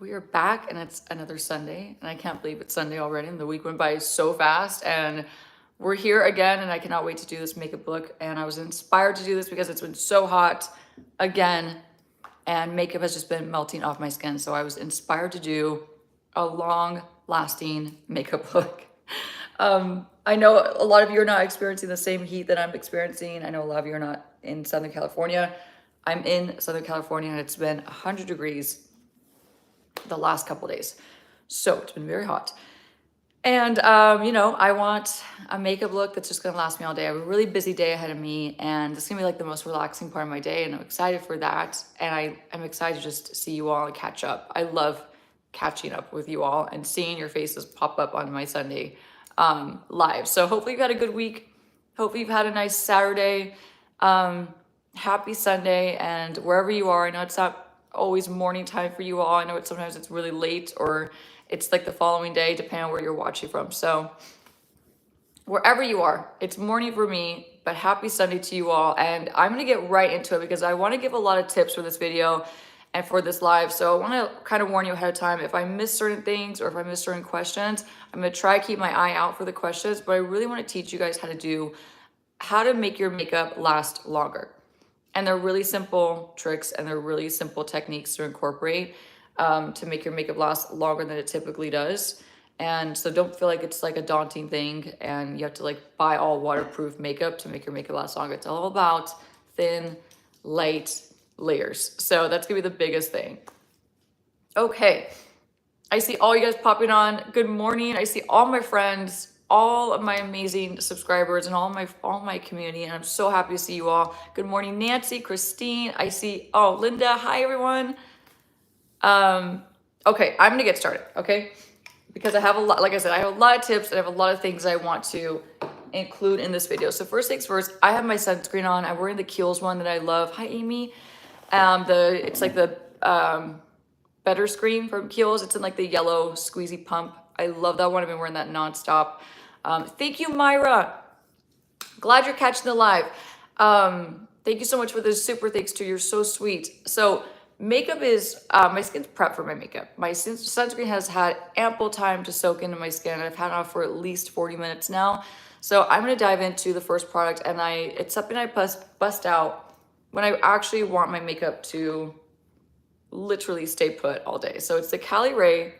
We are back and it's another Sunday, and I can't believe it's Sunday already, and the week went by so fast, and we're here again, and I cannot wait to do this makeup look. And I was inspired to do this because it's been so hot again, and makeup has just been melting off my skin. So I was inspired to do a long lasting makeup look. I know a lot of you are not experiencing the same heat that I'm experiencing. I know a lot of you are not in Southern California. I'm in Southern California and it's been 100 degrees the last couple days. So it's been very hot. And, you know, I want a makeup look that's just gonna last me all day. I have a really busy day ahead of me, and this is gonna be like the most relaxing part of my day, and I'm excited for that. And I'm excited to just see you all and catch up. I love catching up with you all and seeing your faces pop up on my Sunday live. So hopefully you've had a good week. Hopefully you've had a nice Saturday. Happy Sunday, and wherever you are, I know it's not always morning time for you all. I know sometimes it's really late, or it's like the following day, depending on where you're watching from. So wherever you are, it's morning for me, but happy Sunday to you all. And I'm gonna get right into it because I wanna give a lot of tips for this video and for this live. So I wanna kind of warn you ahead of time. If I miss certain things or if I miss certain questions, I'm gonna try to keep my eye out for the questions, but I really wanna teach you guys how to make your makeup last longer. And they're really simple tricks and they're really simple techniques to incorporate to make your makeup last longer than it typically does. And so don't feel like it's like a daunting thing and you have to like buy all waterproof makeup to make your makeup last longer. It's all about thin, light layers. So that's gonna be the biggest thing. Okay, I see all you guys popping on. Good morning. I see all my friends, all of my amazing subscribers, and all my community, and I'm so happy to see you all. Good morning, Nancy, Christine. I see, oh, Linda. Hi, everyone. Okay, I'm gonna get started, okay? Because I have a lot, like I said, I have a lot of tips and I have a lot of things I want to include in this video. So first things first, I have my sunscreen on. I'm wearing the Kiehl's one that I love. Hi, Amy. It's like the Better Screen from Kiehl's. It's in like the yellow squeezy pump. I love that one. I've been wearing that nonstop. Thank you, Myra. Glad you're catching the live. Thank you so much for the super thanks too. You're so sweet. So makeup is, my skin's prepped for my makeup. My sunscreen has had ample time to soak into my skin. I've had it on for at least 40 minutes now. So I'm gonna dive into the first product, and it's something I bust out when I actually want my makeup to literally stay put all day. So it's the Cali Ray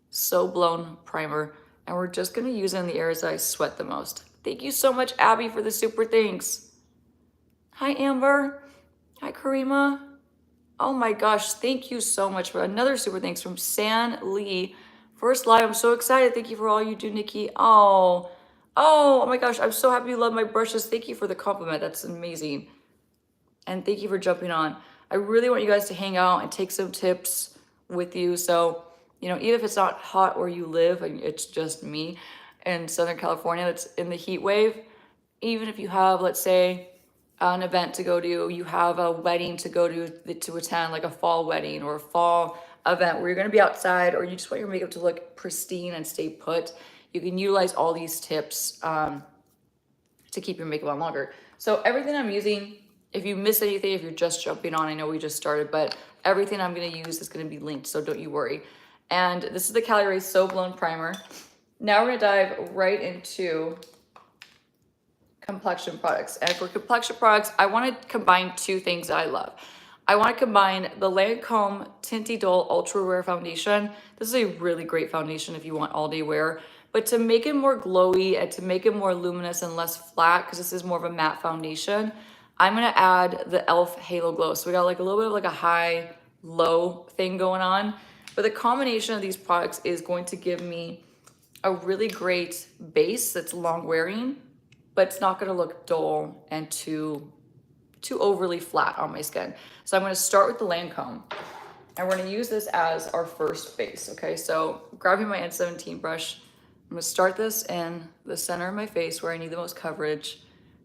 So Blown Primer, and we're just gonna use it in the areas that I sweat the most. Thank you so much, Abby, for the super thanks. Hi, Amber. Hi, Karima. Oh my gosh, thank you so much for another super thanks from San Lee. First live, I'm so excited. Thank you for all you do, Nikki. Oh my gosh, I'm so happy you love my brushes. Thank you for the compliment, that's amazing. And thank you for jumping on. I really want you guys to hang out and take some tips with you. So, you know, even if it's not hot where you live, it's just me in Southern California that's in the heat wave. Even if you have, let's say, an event to go to, you have a wedding to go to attend, like a fall wedding or a fall event where you're gonna be outside, or you just want your makeup to look pristine and stay put, you can utilize all these tips to keep your makeup on longer. So everything I'm using, if you miss anything, if you're just jumping on, I know we just started, but everything I'm gonna use is gonna be linked, so don't you worry. And this is the Cali Ray So Blown Primer. Now we're gonna dive right into complexion products. And for complexion products, I want to combine two things that I love. I want to combine the Lancome Tinty Dull Ultra Wear Foundation. This is a really great foundation if you want all day wear, but to make it more glowy and to make it more luminous and less flat, because this is more of a matte foundation, I'm going to add the e.l.f. Halo Glow. So we got like a little bit of like a high-low thing going on, but the combination of these products is going to give me a really great base that's long wearing, but it's not gonna look dull and too overly flat on my skin. So I'm gonna start with the Lancome, and we're gonna use this as our first base, okay? So grabbing my N17 brush, I'm gonna start this in the center of my face where I need the most coverage.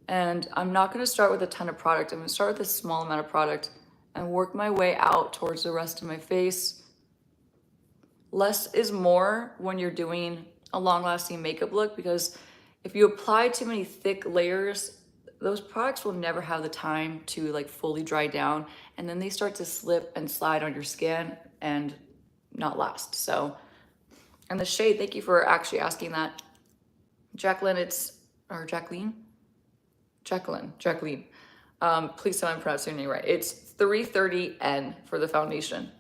And I'm not gonna start with a ton of product. I'm gonna start with a small amount of product and work my way out towards the rest of my face. Less is more when you're doing a long-lasting makeup look, because if you apply too many thick layers, those products will never have the time to like fully dry down, and then they start to slip and slide on your skin, and not last. So, and the shade, thank you for actually asking that. Jacqueline, Jacqueline. Please tell me I'm pronouncing it right. It's 330N for the foundation.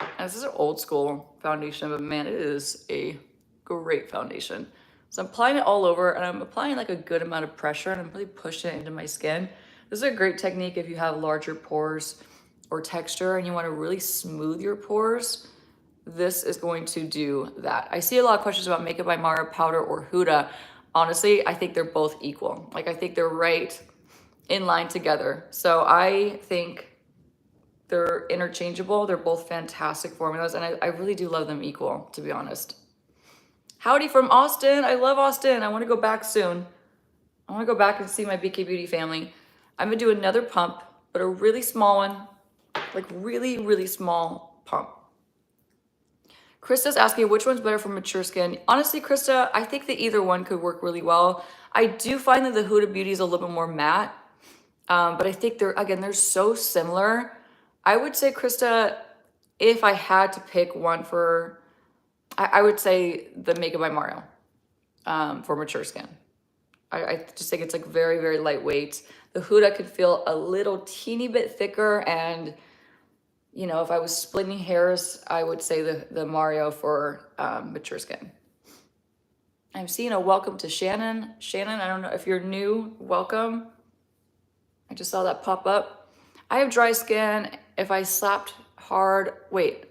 And this is an old school foundation, but man, it is a great foundation. So I'm applying it all over, and I'm applying like a good amount of pressure, and I'm really pushing it into my skin. This is a great technique if you have larger pores or texture and you want to really smooth your pores. This is going to do that. I see a lot of questions about Makeup by Mara powder or Huda. Honestly, I think they're both equal. Like, I think they're right in line together. So I think they're interchangeable. They're both fantastic formulas, and I really do love them equal, to be honest. Howdy from Austin. I love Austin. I want to go back soon. I want to go back and see my BK Beauty family. I'm going to do another pump, but a really small one, like really, really small pump. Krista's asking which one's better for mature skin. Honestly, Krista, I think that either one could work really well. I do find that the Huda Beauty is a little bit more matte, but I think they're so similar. I would say, Krista, if I had to pick one for, I would say the Makeup by Mario for mature skin. I just think it's like very, very lightweight. The Huda could feel a little teeny bit thicker, and you know, if I was splitting hairs, I would say the Mario for mature skin. I'm seeing a welcome to Shannon. Shannon, I don't know if you're new, welcome. I just saw that pop up. I have dry skin. If I slapped hard, wait.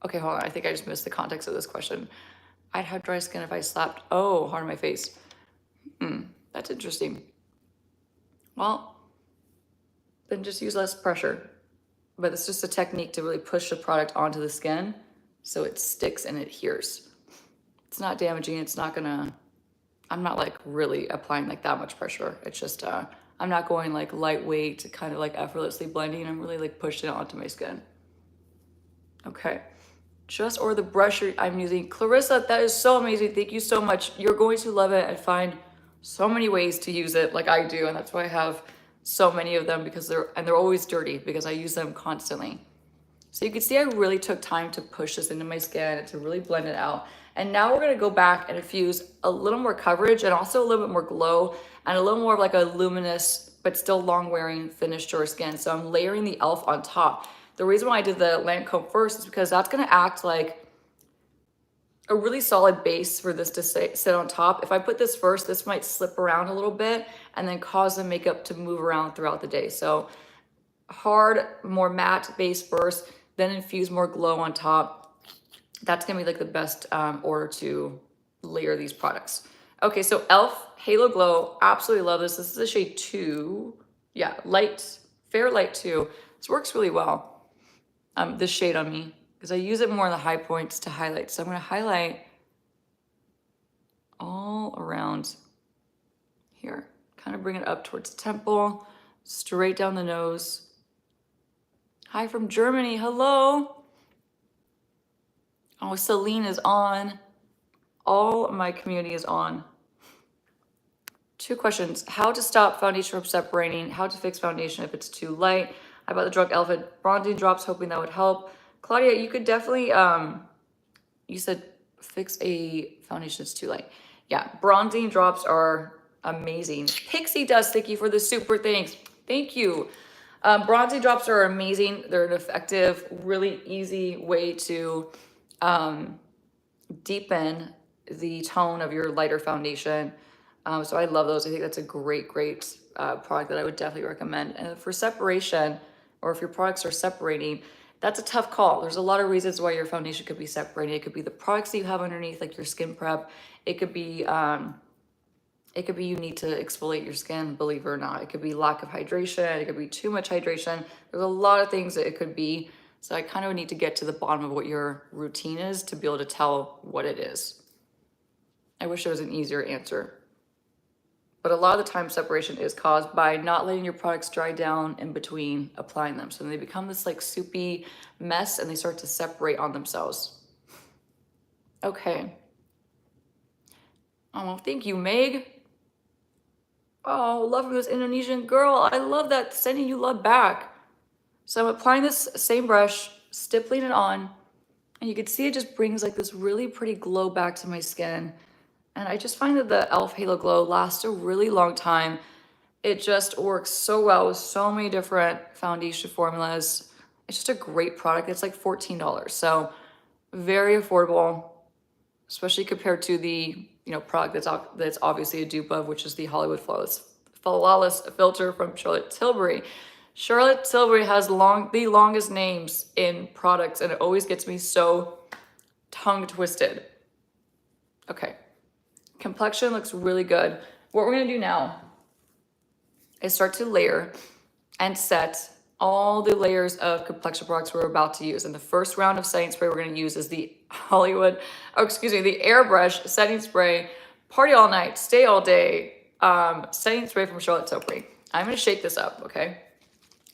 Okay, hold on. I think I just missed the context of this question. I'd have dry skin if I slapped, hard on my face. That's interesting. Well, then just use less pressure. But it's just a technique to really push the product onto the skin so it sticks and adheres. It's not damaging. It's not gonna, I'm not like really applying like that much pressure. It's just, I'm not going like lightweight, kind of like effortlessly blending. I'm really like pushing it onto my skin. Okay. Just or the brush I'm using. Clarissa, that is so amazing. Thank you so much. You're going to love it and find so many ways to use it like I do. And that's why I have so many of them, because they're always dirty because I use them constantly. So you can see I really took time to push this into my skin and to really blend it out. And now we're gonna go back and infuse a little more coverage and also a little bit more glow and a little more of like a luminous but still long wearing finish to our skin. So I'm layering the e.l.f. on top. The reason why I did the Lancome first is because that's gonna act like a really solid base for this to sit on top. If I put this first, this might slip around a little bit and then cause the makeup to move around throughout the day. So hard, more matte base first, then infuse more glow on top. That's gonna be like the best order to layer these products. Okay, so e.l.f. Halo Glow, absolutely love this. This is the shade 2. Yeah, light, fair light 2. This works really well, this shade on me, because I use it more in the high points to highlight. So I'm gonna highlight all around here. Kind of bring it up towards the temple, straight down the nose. Hi from Germany, hello. Oh, Celine is on. All my community is on. 2 questions. How to stop foundation from separating, how to fix foundation if it's too light. I bought the drug Elephant bronzing drops, hoping that would help. Claudia, you could definitely, you said fix a foundation that's too light. Yeah, bronzing drops are amazing. Pixie Dust, thank you for the super thanks. Thank you. Bronzing drops are amazing. They're an effective, really easy way to deepen the tone of your lighter foundation. So I love those. I think that's a great, great product that I would definitely recommend. And for separation, or if your products are separating, that's a tough call. There's a lot of reasons why your foundation could be separated. It could be the products that you have underneath, like your skin prep. It could be you need to exfoliate your skin, believe it or not. It could be lack of hydration. It could be too much hydration. There's a lot of things that it could be. So I kind of need to get to the bottom of what your routine is to be able to tell what it is. I wish there was an easier answer. But a lot of the time separation is caused by not letting your products dry down in between applying them. So then they become this like soupy mess and they start to separate on themselves. Okay. Oh, thank you, Meg. Oh, love from this Indonesian girl. I love that, sending you love back. So I'm applying this same brush, stippling it on, And you can see it just brings like this really pretty glow back to my skin. And I just find that the e.l.f. Halo Glow lasts a really long time. It just works so well with so many different foundation formulas. It's just a great product. It's like $14. So very affordable, especially compared to the product that's obviously a dupe of, which is the Hollywood Flawless filter from Charlotte Tilbury. Charlotte Tilbury has the longest names in products, and it always gets me so tongue twisted. Okay, complexion looks really good. What we're gonna do now is start to layer and set all the layers of complexion products we're about to use. And the first round of setting spray we're going to use is the the airbrush setting spray, party all night, stay all day, setting spray from Charlotte Tilbury. I'm going to shake this up, okay?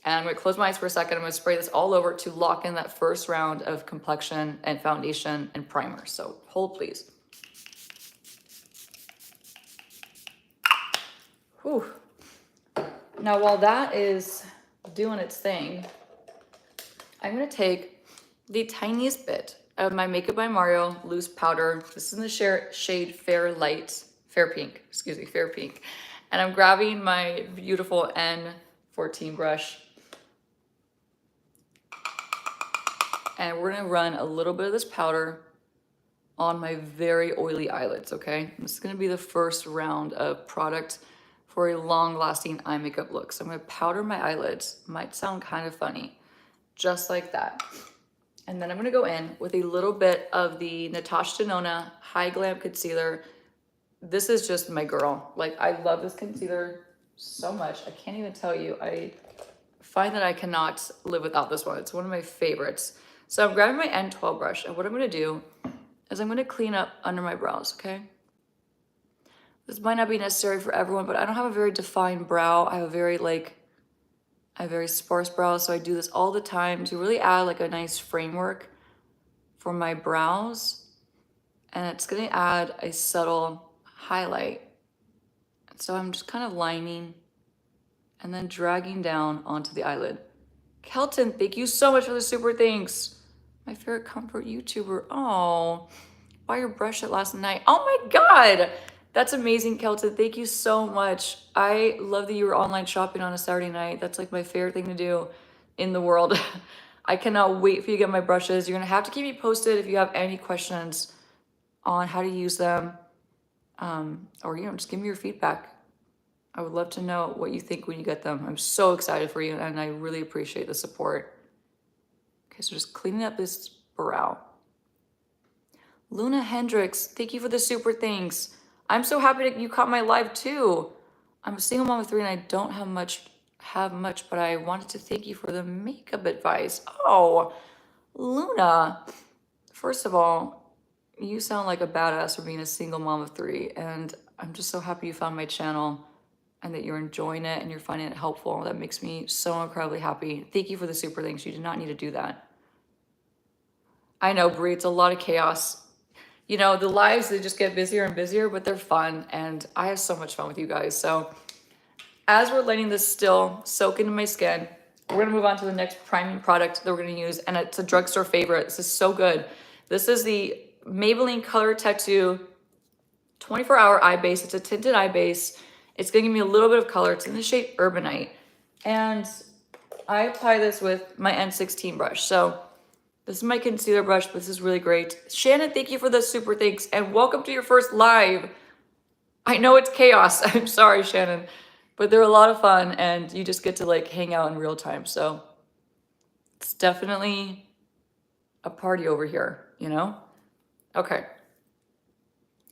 And I'm going to close my eyes for a second. I'm going to spray this all over to lock in that first round of complexion and foundation and primer. So hold, please. Whew. Now, while that is doing its thing, I'm going to take the tiniest bit of my Makeup by Mario loose powder. This is in the shade Fair Pink. And I'm grabbing my beautiful N14 brush. And we're going to run a little bit of this powder on my very oily eyelids, okay? This is going to be the first round of product for a long-lasting eye makeup look. So I'm going to powder my eyelids. Might sound kind of funny. Just like that. And then I'm going to go in with a little bit of the Natasha Denona High Glam Concealer. This is just my girl. Like, I love this concealer so much. I can't even tell you. I find that I cannot live without this one. It's one of my favorites. So I'm grabbing my N12 brush, and what I'm going to do is I'm going to clean up under my brows, okay? This might not be necessary for everyone, but I don't have a very defined brow. I have a very sparse brow, so I do this all the time to really add like a nice framework for my brows. And it's gonna add a subtle highlight. So I'm just kind of lining and then dragging down onto the eyelid. Kelton, thank you so much for the super thanks. My favorite comfort YouTuber. Oh, buy your brush it last night. Oh my God. That's amazing, Kelton. Thank you so much. I love that you were online shopping on a Saturday night. That's like my favorite thing to do in the world. I cannot wait for you to get my brushes. You're gonna have to keep me posted if you have any questions on how to use them. Or just give me your feedback. I would love to know what you think when you get them. I'm so excited for you, and I really appreciate the support. Okay, so just cleaning up this brow. Luna Hendricks, thank you for the super things. I'm so happy that you caught my live too. I'm a single mom of 3 and I don't have much, but I wanted to thank you for the makeup advice. Oh, Luna. First of all, you sound like a badass for being a single mom of 3, and I'm just so happy you found my channel and that you're enjoying it and you're finding it helpful. That makes me so incredibly happy. Thank you for the super thanks. You did not need to do that. I know, Brie, it's a lot of chaos. The lives, they just get busier and busier, but they're fun, and I have so much fun with you guys. So as we're letting this still soak into my skin, we're gonna move on to the next priming product that we're gonna use, and it's a drugstore favorite. This is so good. This is the Maybelline Color Tattoo 24-hour eye base. It's a tinted eye base. It's gonna give me a little bit of color. It's in the shade Urbanite. And I apply this with my N16 brush. So this is my concealer brush, but this is really great. Shannon, thank you for the super thanks, and welcome to your first live. I know it's chaos. I'm sorry, Shannon, but they're a lot of fun, and you just get to like hang out in real time. So it's definitely a party over here, Okay.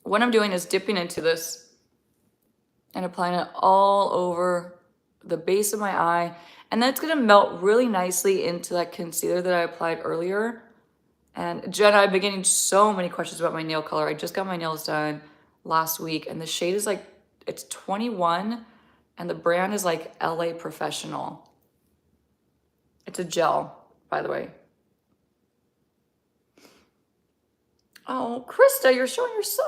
What I'm doing is dipping into this and applying it all over the base of my eye. And then it's gonna melt really nicely into that concealer that I applied earlier. And Jenna, I've been getting so many questions about my nail color. I just got my nails done last week, and the shade is like, it's 21, and the brand is like LA Professional. It's a gel, by the way. Oh, Krista, you're showing your son.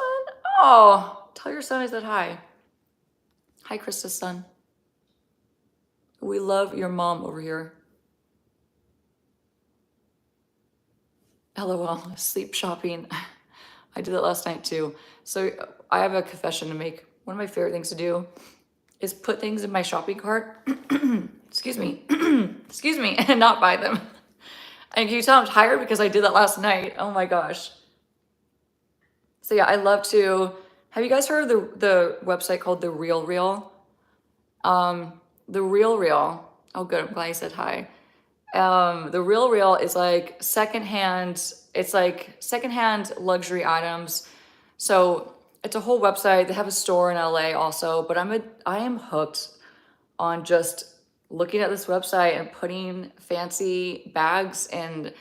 Oh, tell your son I said hi. Hi, Krista's son. We love your mom over here. LOL, sleep shopping. I did that last night too. So I have a confession to make. One of my favorite things to do is put things in my shopping cart, excuse me, excuse me, and not buy them. And can you tell I'm tired because I did that last night? Oh my gosh. So yeah, I love to, have you guys heard of the website called The Real Real? The Real Real, oh good, I'm glad you said hi. The Real Real is like secondhand, it's like secondhand luxury items. So it's a whole website. They have a store in LA also, but I am hooked on just looking at this website and putting fancy bags and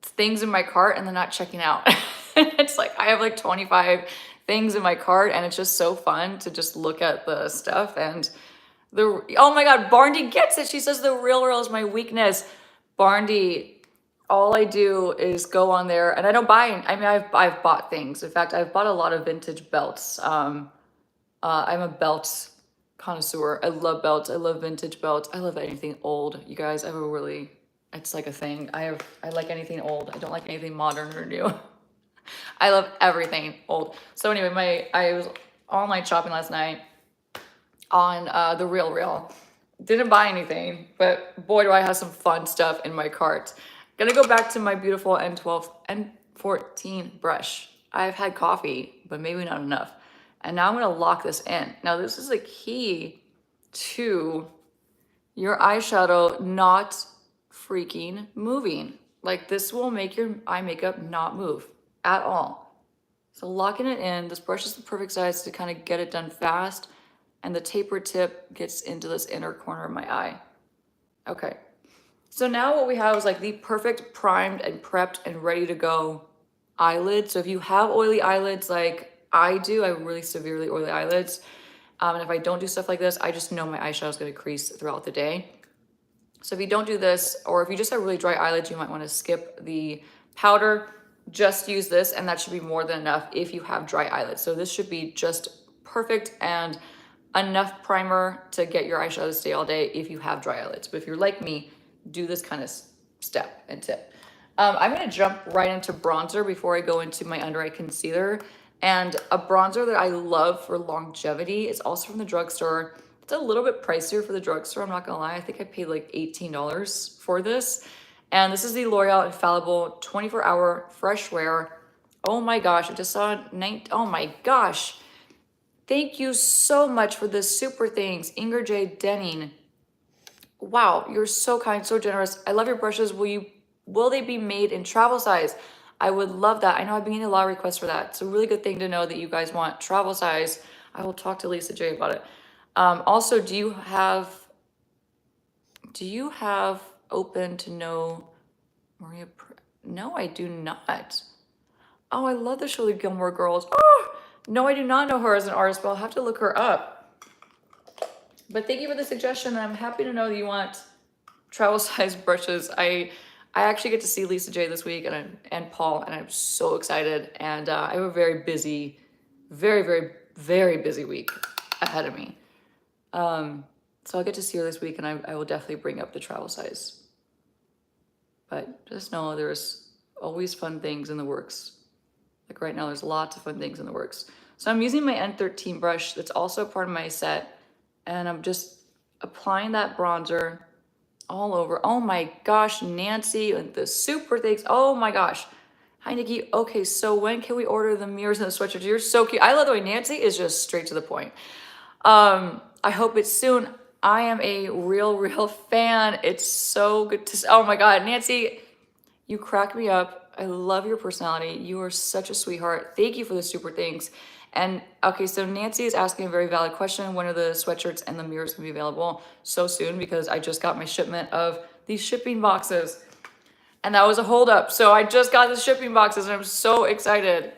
things in my cart and then not checking out. It's like I have like 25 things in my cart and it's just so fun to just look at the stuff. And oh my god, Barndy gets it. She says the Real Real is my weakness. Barndy, all I do is go on there and I don't buy. I mean, I've bought things. In fact, I've bought a lot of vintage belts. I'm a belt connoisseur. I love belts. I love vintage belts. I love anything old. You guys, I have a really, it's like a thing. I like anything old. I don't like anything modern or new. I love everything old. So anyway, I was online shopping last night on the Real Real. Didn't buy anything, but boy, do I have some fun stuff in my cart. Gonna go back to my beautiful N12, N14 brush. I've had coffee, but maybe not enough. And now I'm gonna lock this in. Now this is a key to your eyeshadow not freaking moving. Like this will make your eye makeup not move at all. So locking it in, this brush is the perfect size to kind of get it done fast. And the taper tip gets into this inner corner of my eye. Okay. So now what we have is like the perfect primed and prepped and ready to go eyelid. So if you have oily eyelids like I do, I have really severely oily eyelids. And if I don't do stuff like this, I just know my eyeshadow is going to crease throughout the day. So if you don't do this, or if you just have really dry eyelids, you might want to skip the powder. Just use this, and that should be more than enough if you have dry eyelids. So this should be just perfect and enough primer to get your eyeshadow to stay all day if you have dry eyelids. But if you're like me, do this kind of step and tip. I'm gonna jump right into bronzer before I go into my under eye concealer. And a bronzer that I love for longevity is also from the drugstore. It's a little bit pricier for the drugstore, I'm not gonna lie. I think I paid like $18 for this. And this is the L'Oreal Infallible 24-Hour Fresh Wear. Oh my gosh, I just saw oh my gosh. Thank you so much for the super things, Inger J. Denning. Wow, you're so kind, so generous. I love your brushes. Will they be made in travel size? I would love that. I know I've been getting a lot of requests for that. It's a really good thing to know that you guys want travel size. I will talk to Lisa J about it. Also, do you have open to know Maria? No, I do not. Oh, I love the Shirley Gilmore Girls. Oh, no, I do not know her as an artist, but I'll have to look her up. But thank you for the suggestion. I'm happy to know that you want travel size brushes. I actually get to see Lisa J this week and Paul, and I'm so excited. And I have a very busy, very, very, very busy week ahead of me. So I'll get to see her this week, and I will definitely bring up the travel size. But just know there's always fun things in the works. Like right now, there's lots of fun things in the works. So I'm using my N13 brush that's also part of my set, and I'm just applying that bronzer all over. Oh my gosh, Nancy, and the super things. Oh my gosh. Hi, Nikki. Okay, so when can we order the mirrors and the sweatshirts? You're so cute. I love the way Nancy is just straight to the point. I hope it's soon. I am a real fan. It's so good to see. Oh my God, Nancy, you crack me up. I love your personality. You are such a sweetheart. Thank you for the super things. And okay, so Nancy is asking a very valid question. When are the sweatshirts and the mirrors gonna be available? So soon, because I just got my shipment of these shipping boxes. And that was a holdup. So I just got the shipping boxes and I'm so excited.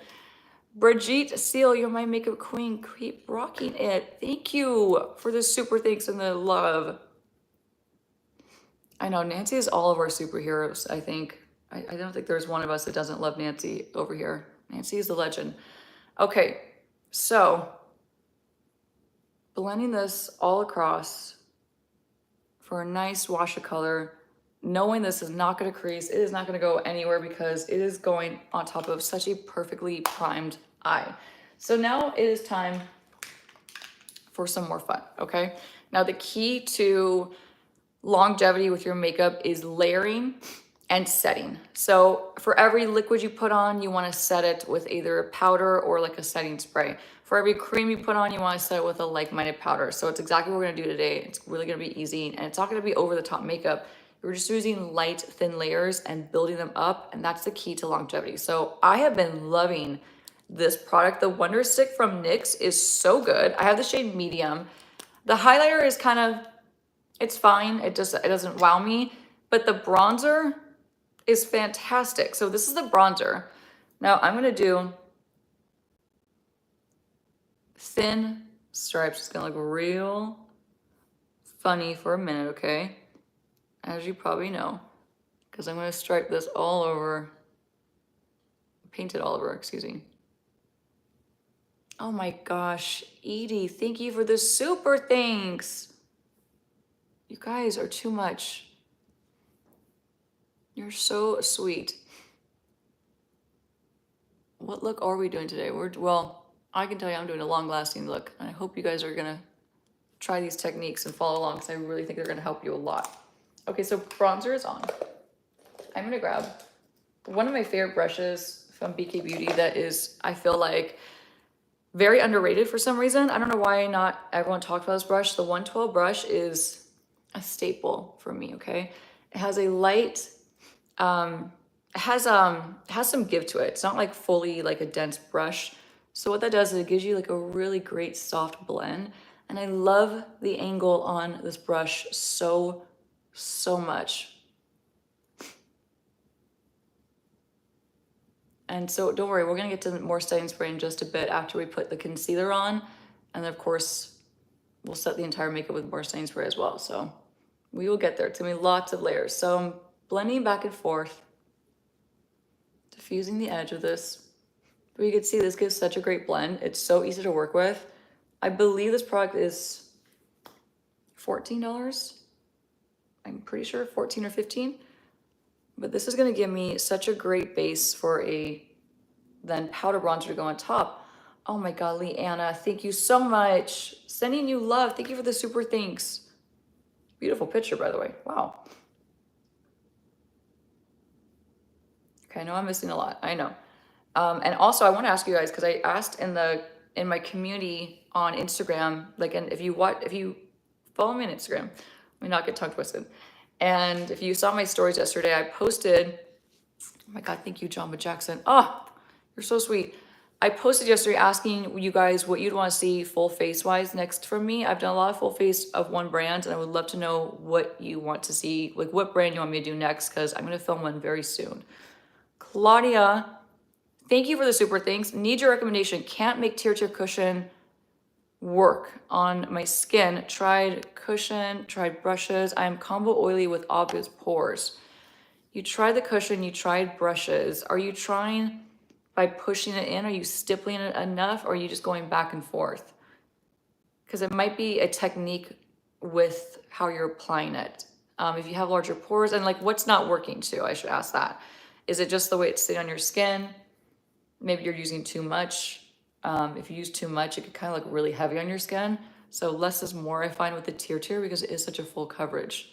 Brigitte Seal, you're my makeup queen. Keep rocking it. Thank you for the super thanks and the love. I know Nancy is all of our superheroes, I think. I don't think there's one of us that doesn't love Nancy over here. Nancy is the legend. Okay, so blending this all across for a nice wash of color. knowing this is not going to crease, it is not going to go anywhere because it is going on top of such a perfectly primed eye. So now it is time for some more fun, okay? Now the key to longevity with your makeup is layering and setting. So for every liquid you put on, you want to set it with either a powder or like a setting spray. For every cream you put on, you want to set it with a like-minded powder. So it's exactly what we're going to do today. It's really going to be easy, and it's not going to be over-the-top makeup. We're just using light, thin layers and building them up, and that's the key to longevity. So I have been loving this product. The Wonder Stick from NYX is so good. I have the shade medium. The highlighter is kind of, it's fine. It doesn't wow me, but the bronzer is fantastic. So this is the bronzer. Now I'm gonna do thin stripes. It's gonna look real funny for a minute, okay? As you probably know, because I'm gonna stripe this all over, paint it all over, excuse me. Oh my gosh, Edie, thank you for the super thanks. You guys are too much. You're so sweet. What look are we doing today? Well, I can tell you I'm doing a long-lasting look, and I hope you guys are gonna try these techniques and follow along because I really think they're gonna help you a lot. Okay, so bronzer is on. I'm gonna grab one of my favorite brushes from BK Beauty that is, I feel like, very underrated for some reason. I don't know why not everyone talked about this brush. The 112 brush is a staple for me, okay? It has a light, it has some give to it. It's not like fully like a dense brush. So what that does is it gives you like a really great soft blend. And I love the angle on this brush so much. And so don't worry, we're gonna get to more setting spray in just a bit after we put the concealer on. And then of course, we'll set the entire makeup with more setting spray as well. So we will get there. It's gonna be lots of layers. So I'm blending back and forth, diffusing the edge of this. But you can see this gives such a great blend. It's so easy to work with. I believe this product is $14. I'm pretty sure 14 or 15. But this is gonna give me such a great base for a then powder bronzer to go on top. Oh my God, Leanna, thank you so much. Sending you love. Thank you for the super thanks. Beautiful picture, by the way. Wow. Okay, I know I'm missing a lot. I know. And also, I want to ask you guys because I asked in my community on Instagram, like, and if you follow me on Instagram, let me not get tongue twisted. And if you saw my stories yesterday, I posted. Oh my God, thank you, Jamba Jackson. Oh, you're so sweet. I posted yesterday asking you guys what you'd want to see full face wise next from me. I've done a lot of full face of one brand, and I would love to know what you want to see, like what brand you want me to do next, because I'm going to film one very soon. Claudia, thank you for the super thanks. Need your recommendation. Can't make tear cushion work on my skin. Tried cushion, tried brushes. I am combo oily with obvious pores. You tried the cushion, you tried brushes. Are you trying by pushing it in? Are you stippling it enough, or are you just going back and forth? Because it might be a technique with how you're applying it. If you have larger pores, and like what's not working too, I should ask that. Is it just the way it's sitting on your skin? Maybe you're using too much. If you use too much, it could kind of look really heavy on your skin. So less is more, I find, with the tear because it is such a full coverage.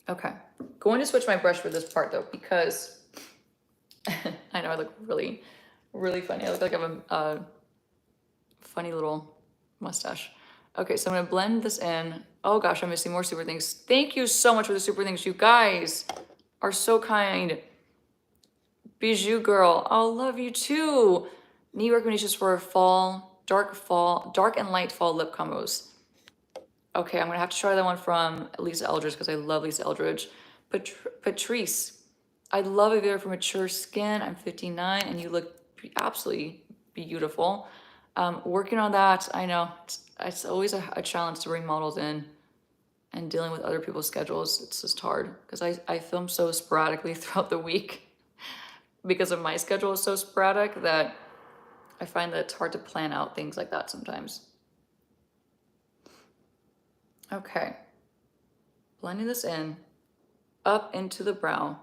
Okay, going to switch my brush for this part though, because I know I look really, really funny. I look like I have a funny little mustache. Okay, so I'm gonna blend this in. Oh gosh, I'm missing more super things. Thank you so much for the super things. You guys are so kind. Bijou girl, I'll love you too. Need recommendations for fall, dark and light fall lip combos. Okay, I'm gonna have to try that one from Lisa Eldridge because I love Lisa Eldridge. Patrice, I love a video for mature skin. I'm 59 and you look absolutely beautiful. Working on that, I know it's always a challenge to bring models in and dealing with other people's schedules. It's just hard because I film so sporadically throughout the week because of my schedule is so sporadic that I find that it's hard to plan out things like that sometimes. Okay. Blending this in, up into the brow.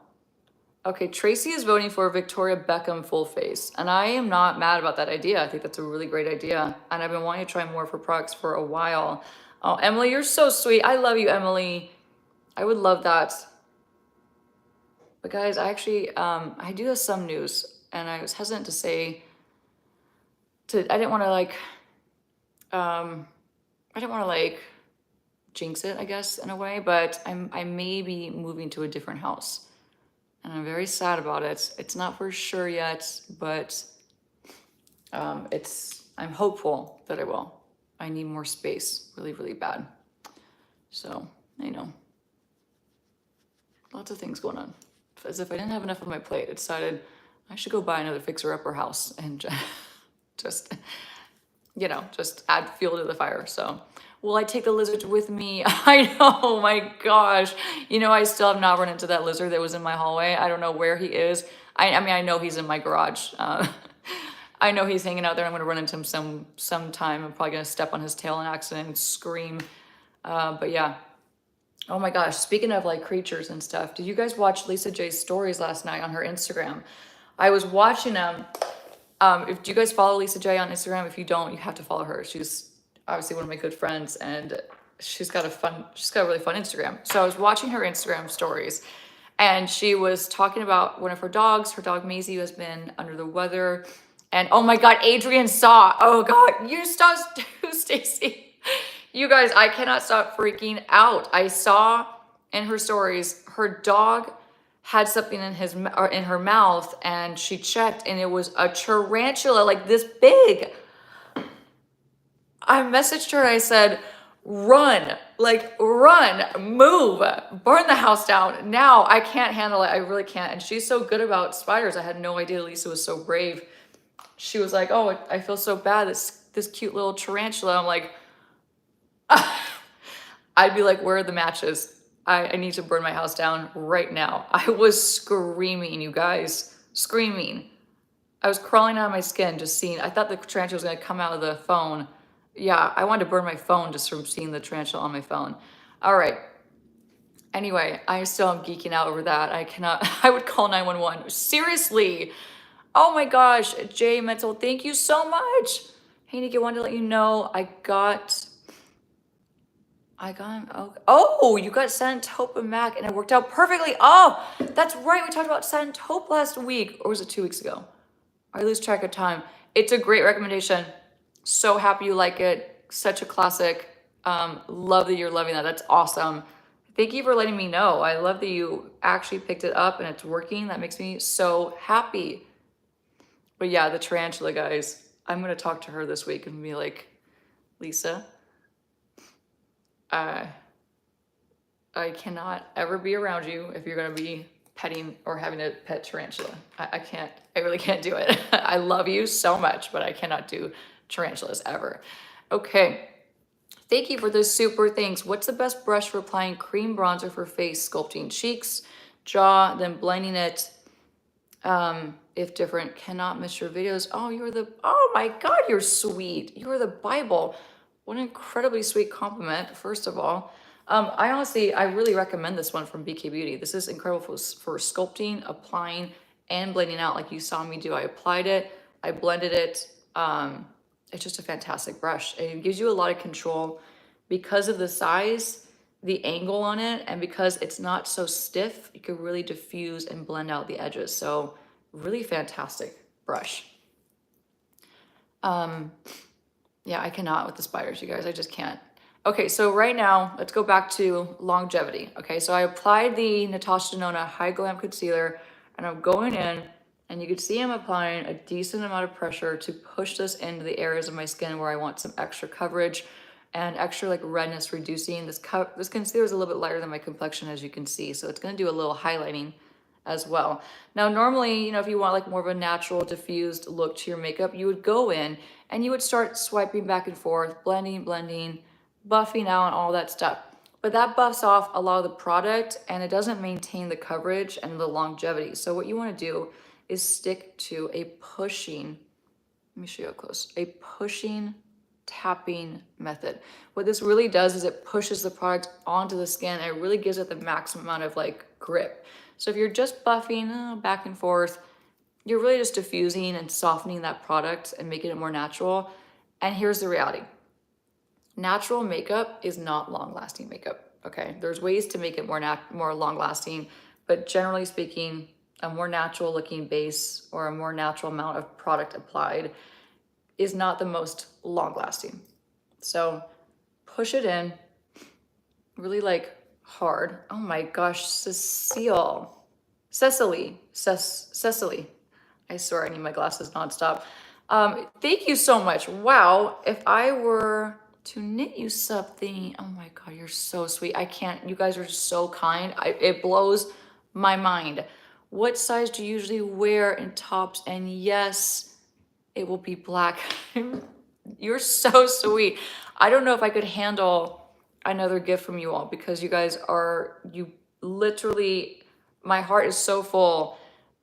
Okay, Tracy is voting for Victoria Beckham full face, and I am not mad about that idea. I think that's a really great idea, and I've been wanting to try more of her products for a while. Oh, Emily, you're so sweet. I love you, Emily. I would love that. But guys, I actually, I do have some news, and I was hesitant to say, I didn't want to like, I didn't want to like jinx it, I guess, in a way, but I may be moving to a different house. And I'm very sad about it. It's not for sure yet, but I'm hopeful that I will. I need more space really, really bad. So, you know, lots of things going on. As if I didn't have enough on my plate, I decided I should go buy another fixer-upper house and just, you know, just add fuel to the fire. So, will I take the lizard with me? I know, my gosh. You know, I still have not run into that lizard that was in my hallway. I don't know where he is. I mean, I know he's in my garage. I know he's hanging out there. I'm gonna run into him sometime. I'm probably gonna step on his tail in accident and scream. But yeah. Oh my gosh, speaking of like creatures and stuff, did you guys watch Lisa J's stories last night on her Instagram? I was watching them. Do you guys follow Lisa J on Instagram? If you don't, you have to follow her. She's obviously one of my good friends, and she's got a really fun Instagram. So I was watching her Instagram stories, and she was talking about one of her dogs, her dog Maisie, who has been under the weather. And oh my God, Adrian saw, oh God, you saw too, Stacy. You guys, I cannot stop freaking out. I saw in her stories, her dog had something in her mouth, and she checked, and it was a tarantula like this big. I messaged her and I said, run, like run, move, burn the house down. Now I can't handle it. I really can't. And she's so good about spiders. I had no idea Lisa was so brave. She was like, oh, I feel so bad. This cute little tarantula. I'm like, I'd be like, where are the matches? I need to burn my house down right now. I was screaming, you guys, screaming. I was crawling out of my skin just seeing, I thought the tarantula was gonna come out of the phone. Yeah, I wanted to burn my phone just from seeing the tarantula on my phone. All right. Anyway, I still am geeking out over that. I cannot, I would call 911. Seriously. Oh my gosh, Jay Mental, thank you so much. Hey, Nikki, I wanted to let you know I got, oh, you got Satin Taupe and MAC, and it worked out perfectly. Oh, that's right. We talked about Satin Taupe last week, or was it 2 weeks ago? I lose track of time. It's a great recommendation. So happy you like it. Such a classic. Love that you're loving that. That's awesome. Thank you for letting me know. I love that you actually picked it up and it's working. That makes me so happy. But yeah, the tarantula, guys. I'm going to talk to her this week and be like, Lisa, I cannot ever be around you if you're going to be petting or having a pet tarantula. I can't, I really can't do it. I love you so much, but I cannot do tarantulas ever. Okay. Thank you for those super things. What's the best brush for applying cream bronzer for face, sculpting cheeks, jaw, then blending it? If different, cannot miss your videos. Oh my God, you're sweet. You are the Bible. What an incredibly sweet compliment, first of all. I really recommend this one from BK Beauty. This is incredible for sculpting, applying, and blending out like you saw me do. I applied it, I blended it. It's just a fantastic brush. It gives you a lot of control because of the size, the angle on it, and because it's not so stiff, you can really diffuse and blend out the edges. So really fantastic brush. Yeah, I cannot with the spiders, you guys. I just can't. Okay, so right now, let's go back to longevity. Okay, so I applied the Natasha Denona High Glam Concealer, and I'm going in, and you can see I'm applying a decent amount of pressure to push this into the areas of my skin where I want some extra coverage and extra like redness reducing. This concealer is a little bit lighter than my complexion, as you can see, so it's gonna do a little highlighting as well. Now, normally, you know, if you want like more of a natural diffused look to your makeup, you would go in and you would start swiping back and forth, blending, buffing out and all that stuff. But that buffs off a lot of the product and it doesn't maintain the coverage and the longevity. So what you want to do is stick to a pushing, let me show you up close, a pushing tapping method. What this really does is it pushes the product onto the skin and it really gives it the maximum amount of like grip. So if you're just buffing back and forth, you're really just diffusing and softening that product and making it more natural. And here's the reality. Natural makeup is not long-lasting makeup, okay? There's ways to make it more long-lasting, but generally speaking, a more natural looking base or a more natural amount of product applied is not the most long-lasting. So push it in really like hard. Oh my gosh, Cecily. I swear I need my glasses nonstop. Thank you so much. Wow, if I were to knit you something, oh my God, you're so sweet. I can't, you guys are so kind. It blows my mind. What size do you usually wear in tops? And yes, it will be black. You're so sweet. I don't know if I could handle another gift from you all because you guys are, you literally, my heart is so full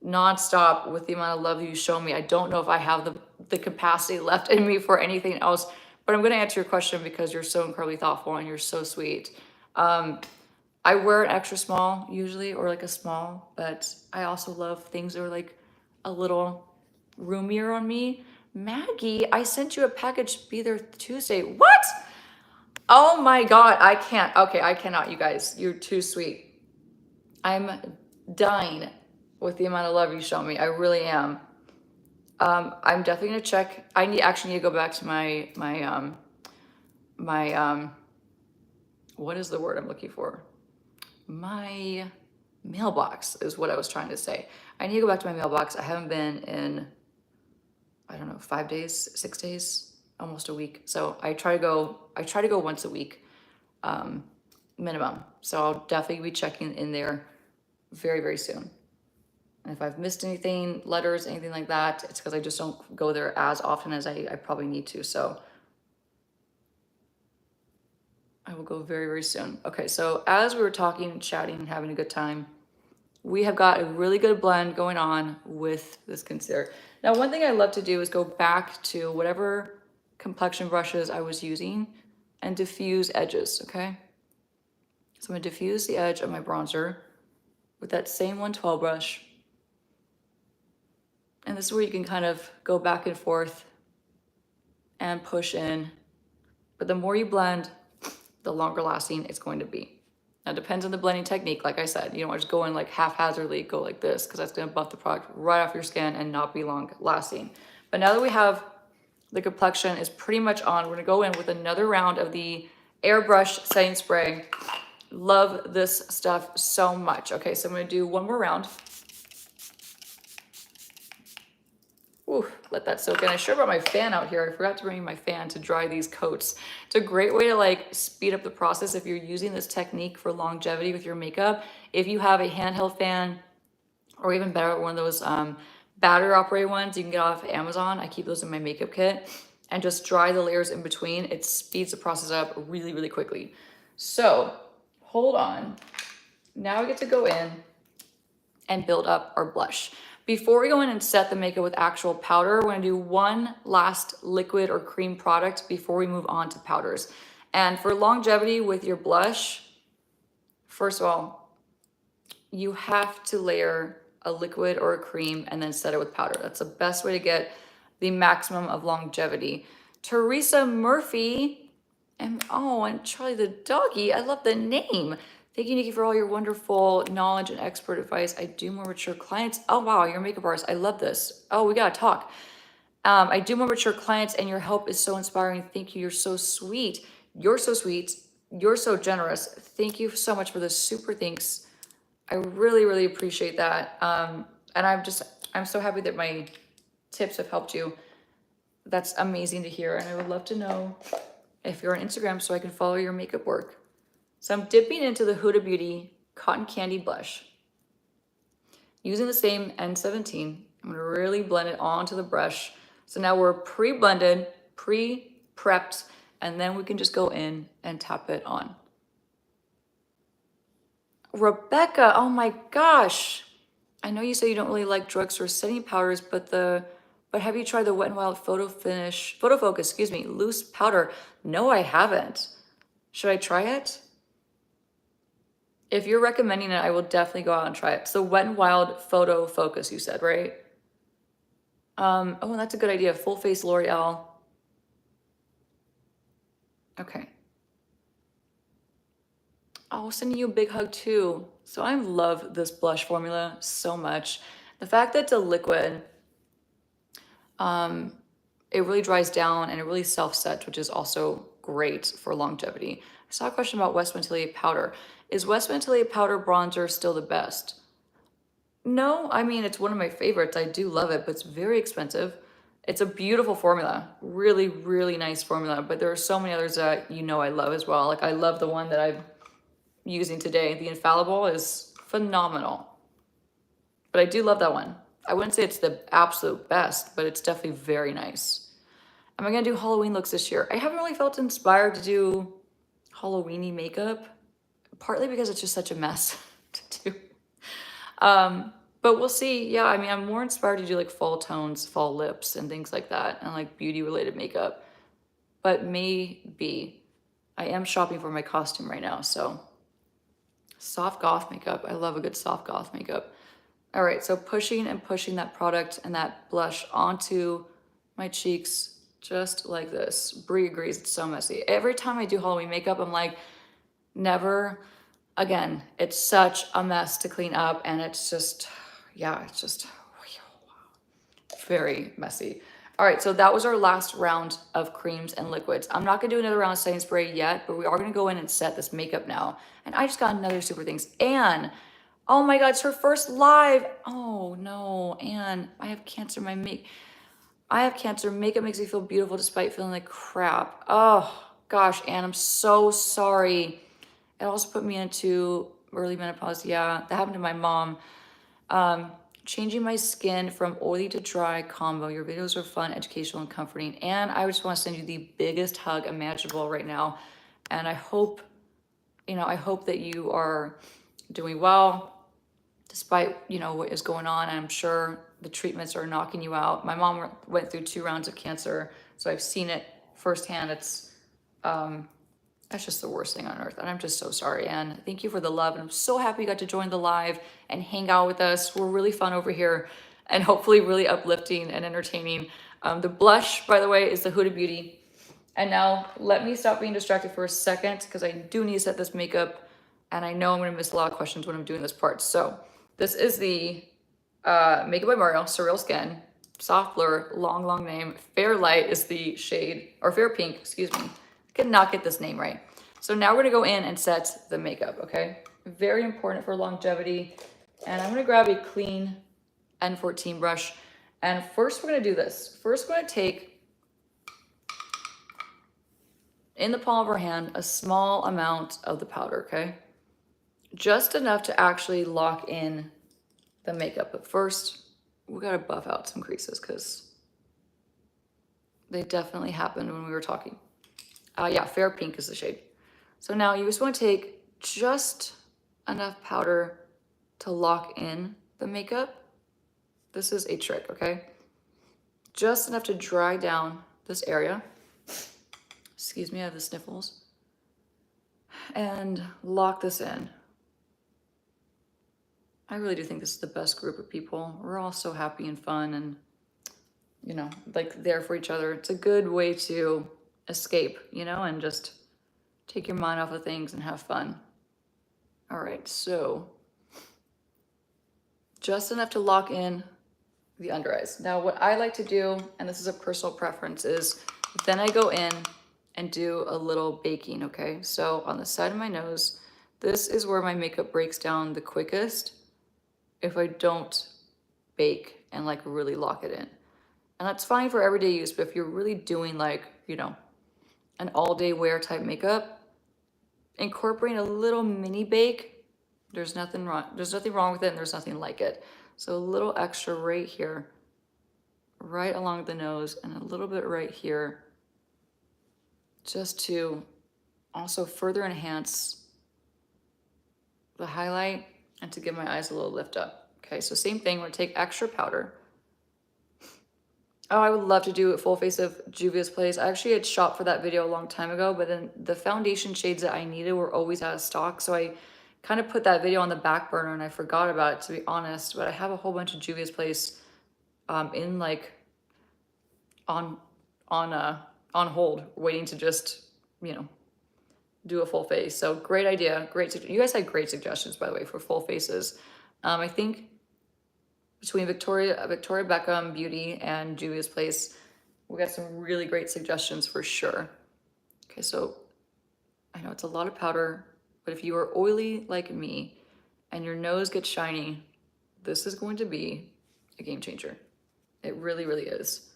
nonstop with the amount of love you show me. I don't know if I have the capacity left in me for anything else, but I'm going to answer your question because you're so incredibly thoughtful and you're so sweet. I wear an extra small usually, or like a small, but I also love things that are like a little roomier on me. Maggie, I sent you a package, be there Tuesday. What? Oh my God, I can't. Okay, I cannot, you guys. You're too sweet. I'm dying with the amount of love you show me. I really am. I'm definitely gonna check. Actually need to go back to my what is the word I'm looking for? My mailbox is what I was trying to say. I need to go back to my mailbox. I haven't been in, I don't know, 5 days, 6 days, almost a week. So I try to go once a week, minimum. So I'll definitely be checking in there very, very soon. And if I've missed anything, letters, anything like that, it's because I just don't go there as often as I probably need to. So I will go very, very soon. Okay, so as we were talking and chatting and having a good time, we have got a really good blend going on with this concealer. Now, one thing I love to do is go back to whatever complexion brushes I was using and diffuse edges, okay? So I'm gonna diffuse the edge of my bronzer with that same 112 brush. And this is where you can kind of go back and forth and push in. But the more you blend, the longer lasting it's going to be. Now, it depends on the blending technique. Like I said, you don't want to just go in like haphazardly, go like this, because that's going to buff the product right off your skin and not be long lasting. But now that we have the complexion is pretty much on, we're going to go in with another round of the airbrush setting spray. Love this stuff so much. Okay, so I'm going to do one more round. Ooh, let that soak in. I sure brought my fan out here. I forgot to bring my fan to dry these coats. It's a great way to like speed up the process if you're using this technique for longevity with your makeup. If you have a handheld fan, or even better, one of those battery operated ones you can get off Amazon. I keep those in my makeup kit and just dry the layers in between. It speeds the process up really, really quickly. So hold on. Now we get to go in and build up our blush. Before we go in and set the makeup with actual powder, we're gonna do one last liquid or cream product before we move on to powders. And for longevity with your blush, first of all, you have to layer a liquid or a cream and then set it with powder. That's the best way to get the maximum of longevity. Teresa Murphy, and Charlie the doggy, I love the name. Thank you, Nikki, for all your wonderful knowledge and expert advice. I do more mature clients. Oh, wow, you're a makeup artist. I love this. Oh, we gotta talk. I do more mature clients and your help is so inspiring. Thank you. You're so sweet. You're so sweet. You're so generous. Thank you so much for this super thanks. I really, really appreciate that. And I'm so happy that my tips have helped you. That's amazing to hear. And I would love to know if you're on Instagram so I can follow your makeup work. So I'm dipping into the Huda Beauty Cotton Candy Blush. Using the same N17, I'm gonna really blend it onto the brush. So now we're pre-blended, pre-prepped, and then we can just go in and tap it on. Rebecca, oh my gosh. I know you say you don't really like drugstore setting powders, but the But have you tried the Wet n Wild Photo Focus, excuse me, loose powder? No, I haven't. Should I try it? If you're recommending it, I will definitely go out and try it. So Wet n Wild Photo Focus, you said, right? Oh, that's a good idea. Full face L'Oreal. Okay. I'll send you a big hug too. So I love this blush formula so much. The fact that it's a liquid, it really dries down and it really self-sets, which is also great for longevity. I saw a question about West Montilier powder. Is West Montilier powder bronzer still the best? No, I mean, it's one of my favorites. I do love it, but it's very expensive. It's a beautiful formula, really, really nice formula, but there are so many others that you know I love as well. Like I love the one that I'm using today. The Infallible is phenomenal, but I do love that one. I wouldn't say it's the absolute best, but it's definitely very nice. Am I gonna do Halloween looks this year? I haven't really felt inspired to do Halloweeny makeup, partly because it's just such a mess to do. But we'll see. Yeah, I mean, I'm more inspired to do like fall tones, fall lips, and things like that, and like beauty related makeup. But maybe I am shopping for my costume right now, so soft goth makeup. I love a good soft goth makeup. All right, so pushing and pushing that product and that blush onto my cheeks just like this. Brie agrees, it's so messy. Every time I do Halloween makeup, I'm like, never again. It's such a mess to clean up, and it's just, yeah, it's just very messy. All right, so that was our last round of creams and liquids. I'm not gonna do another round of setting spray yet, but we are gonna go in and set this makeup now. And I just got another super things. Anne, oh my God, it's her first live. Oh no, Anne, I have cancer. I have cancer. Makeup makes me feel beautiful despite feeling like crap. Oh gosh, Anne, I'm so sorry. It also put me into early menopause. Yeah, that happened to my mom. Changing my skin from oily to dry combo. Your videos are fun, educational, and comforting. And I just want to send you the biggest hug imaginable right now. And I hope, I hope that you are doing well despite, what is going on. And I'm sure the treatments are knocking you out. My mom went through 2 rounds of cancer, so I've seen it firsthand. That's just the worst thing on earth. And I'm just so sorry. And thank you for the love. And I'm so happy you got to join the live and hang out with us. We're really fun over here and hopefully really uplifting and entertaining. The blush, by the way, is the Huda Beauty. And now let me stop being distracted for a second because I do need to set this makeup. And I know I'm going to miss a lot of questions when I'm doing this part. So this is the Makeup by Mario Surreal Skin. Soft Blur, long name. Fair Light is the shade, or Fair Pink, excuse me. Could not get this name right. So now we're gonna go in and set the makeup, okay? Very important for longevity. And I'm gonna grab a clean N14 brush. And first we're gonna do this. First we're gonna take, in the palm of our hand, a small amount of the powder, okay? Just enough to actually lock in the makeup. But first, we gotta buff out some creases because they definitely happened when we were talking. Yeah, Fair Pink is the shade. So now you just want to take just enough powder to lock in the makeup. This is a trick, okay? Just enough to dry down this area. Excuse me, I have the sniffles. And lock this in. I really do think this is the best group of people. We're all so happy and fun and, like there for each other. It's a good way to escape, and just take your mind off of things and have fun. All right, so just enough to lock in the under eyes. Now what I like to do, and this is a personal preference, is then I go in and do a little baking, okay? So on the side of my nose, this is where my makeup breaks down the quickest if I don't bake and like really lock it in. And that's fine for everyday use, but if you're really doing like, an all-day wear type makeup, incorporating a little mini bake, there's nothing wrong with it, and there's nothing like it. So a little extra right here, right along the nose, and a little bit right here, just to also further enhance the highlight and to give my eyes a little lift up. Okay, so same thing, we're gonna take extra powder. Oh, I would love to do a full face of Juvia's Place. I actually had shopped for that video a long time ago, but then the foundation shades that I needed were always out of stock. So I kind of put that video on the back burner and I forgot about it, to be honest. But I have a whole bunch of Juvia's Place in like on on uh on hold, waiting to just, you know, do a full face. So great idea. You guys had great suggestions, by the way, for full faces. I think between Victoria Beckham Beauty and Juvia's Place, we got some really great suggestions for sure. Okay, so I know it's a lot of powder, but if you are oily like me and your nose gets shiny, this is going to be a game changer. It really, really is.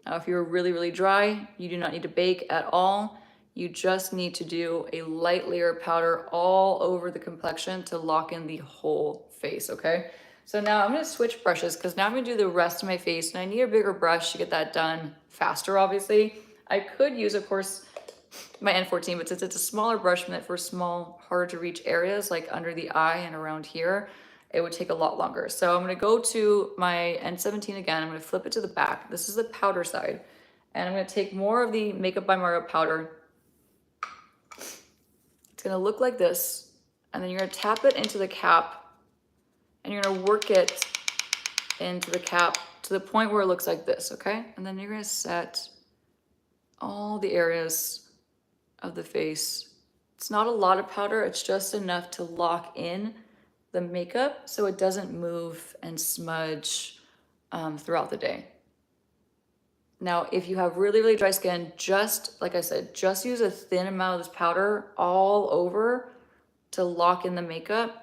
Now, if you're really, really dry, you do not need to bake at all. You just need to do a light layer of powder all over the complexion to lock in the whole face, okay? So now I'm gonna switch brushes because now I'm gonna do the rest of my face and I need a bigger brush to get that done faster, obviously. I could use, of course, my N14, but since it's a smaller brush meant for small, harder to reach areas like under the eye and around here, it would take a lot longer. So I'm gonna go to my N17 again. I'm gonna flip it to the back. This is the powder side. And I'm gonna take more of the Makeup by Mario powder. It's gonna look like this. And then you're gonna tap it into the cap and you're gonna work it into the cap to the point where it looks like this, okay? And then you're gonna set all the areas of the face. It's not a lot of powder, it's just enough to lock in the makeup so it doesn't move and smudge throughout the day. Now, if you have really, really dry skin, just like I said, just use a thin amount of this powder all over to lock in the makeup.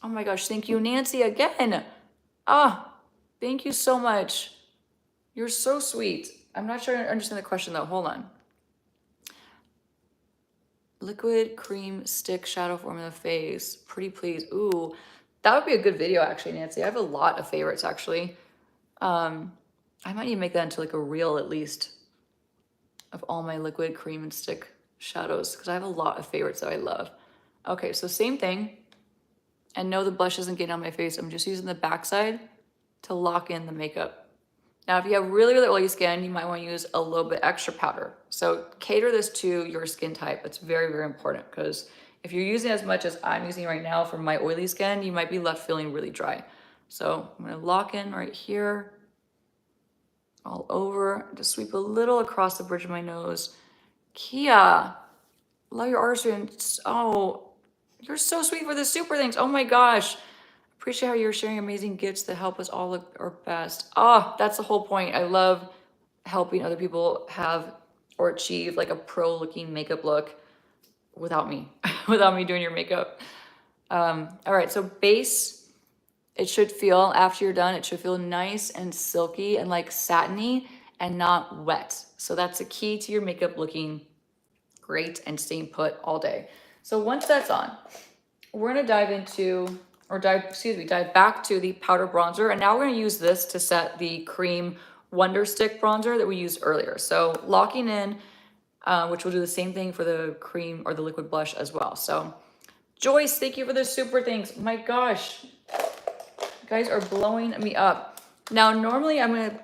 Oh my gosh, thank you, Nancy, again. Ah, thank you so much. You're so sweet. I'm not sure I understand the question though, hold on. Liquid cream stick shadow formula face, pretty please. Ooh, that would be a good video actually, Nancy. I have a lot of favorites actually. I might need to make that into like a reel at least of all my liquid cream and stick shadows because I have a lot of favorites that I love. Okay, so same thing. And no, the blush isn't getting on my face. I'm just using the backside to lock in the makeup. Now, if you have really, really oily skin, you might want to use a little bit extra powder. So cater this to your skin type. It's very, very important because if you're using as much as I'm using right now for my oily skin, you might be left feeling really dry. So I'm going to lock in right here, all over. Just sweep a little across the bridge of my nose. Kia, love your artistry. Oh, you're so sweet for the super things. Oh my gosh. Appreciate how you're sharing amazing gifts that help us all look our best. Oh, that's the whole point. I love helping other people have or achieve like a pro looking makeup look without me, without me doing your makeup. All right, so base, it should feel, after you're done, it should feel nice and silky and like satiny and not wet. So that's the key to your makeup looking great and staying put all day. So once that's on, we're gonna dive back to the powder bronzer. And now we're gonna use this to set the cream Wonder Stick bronzer that we used earlier. So locking in, which will do the same thing for the cream or the liquid blush as well. So Joyce, thank you for the super things. My gosh, you guys are blowing me up. Now, normally I'm gonna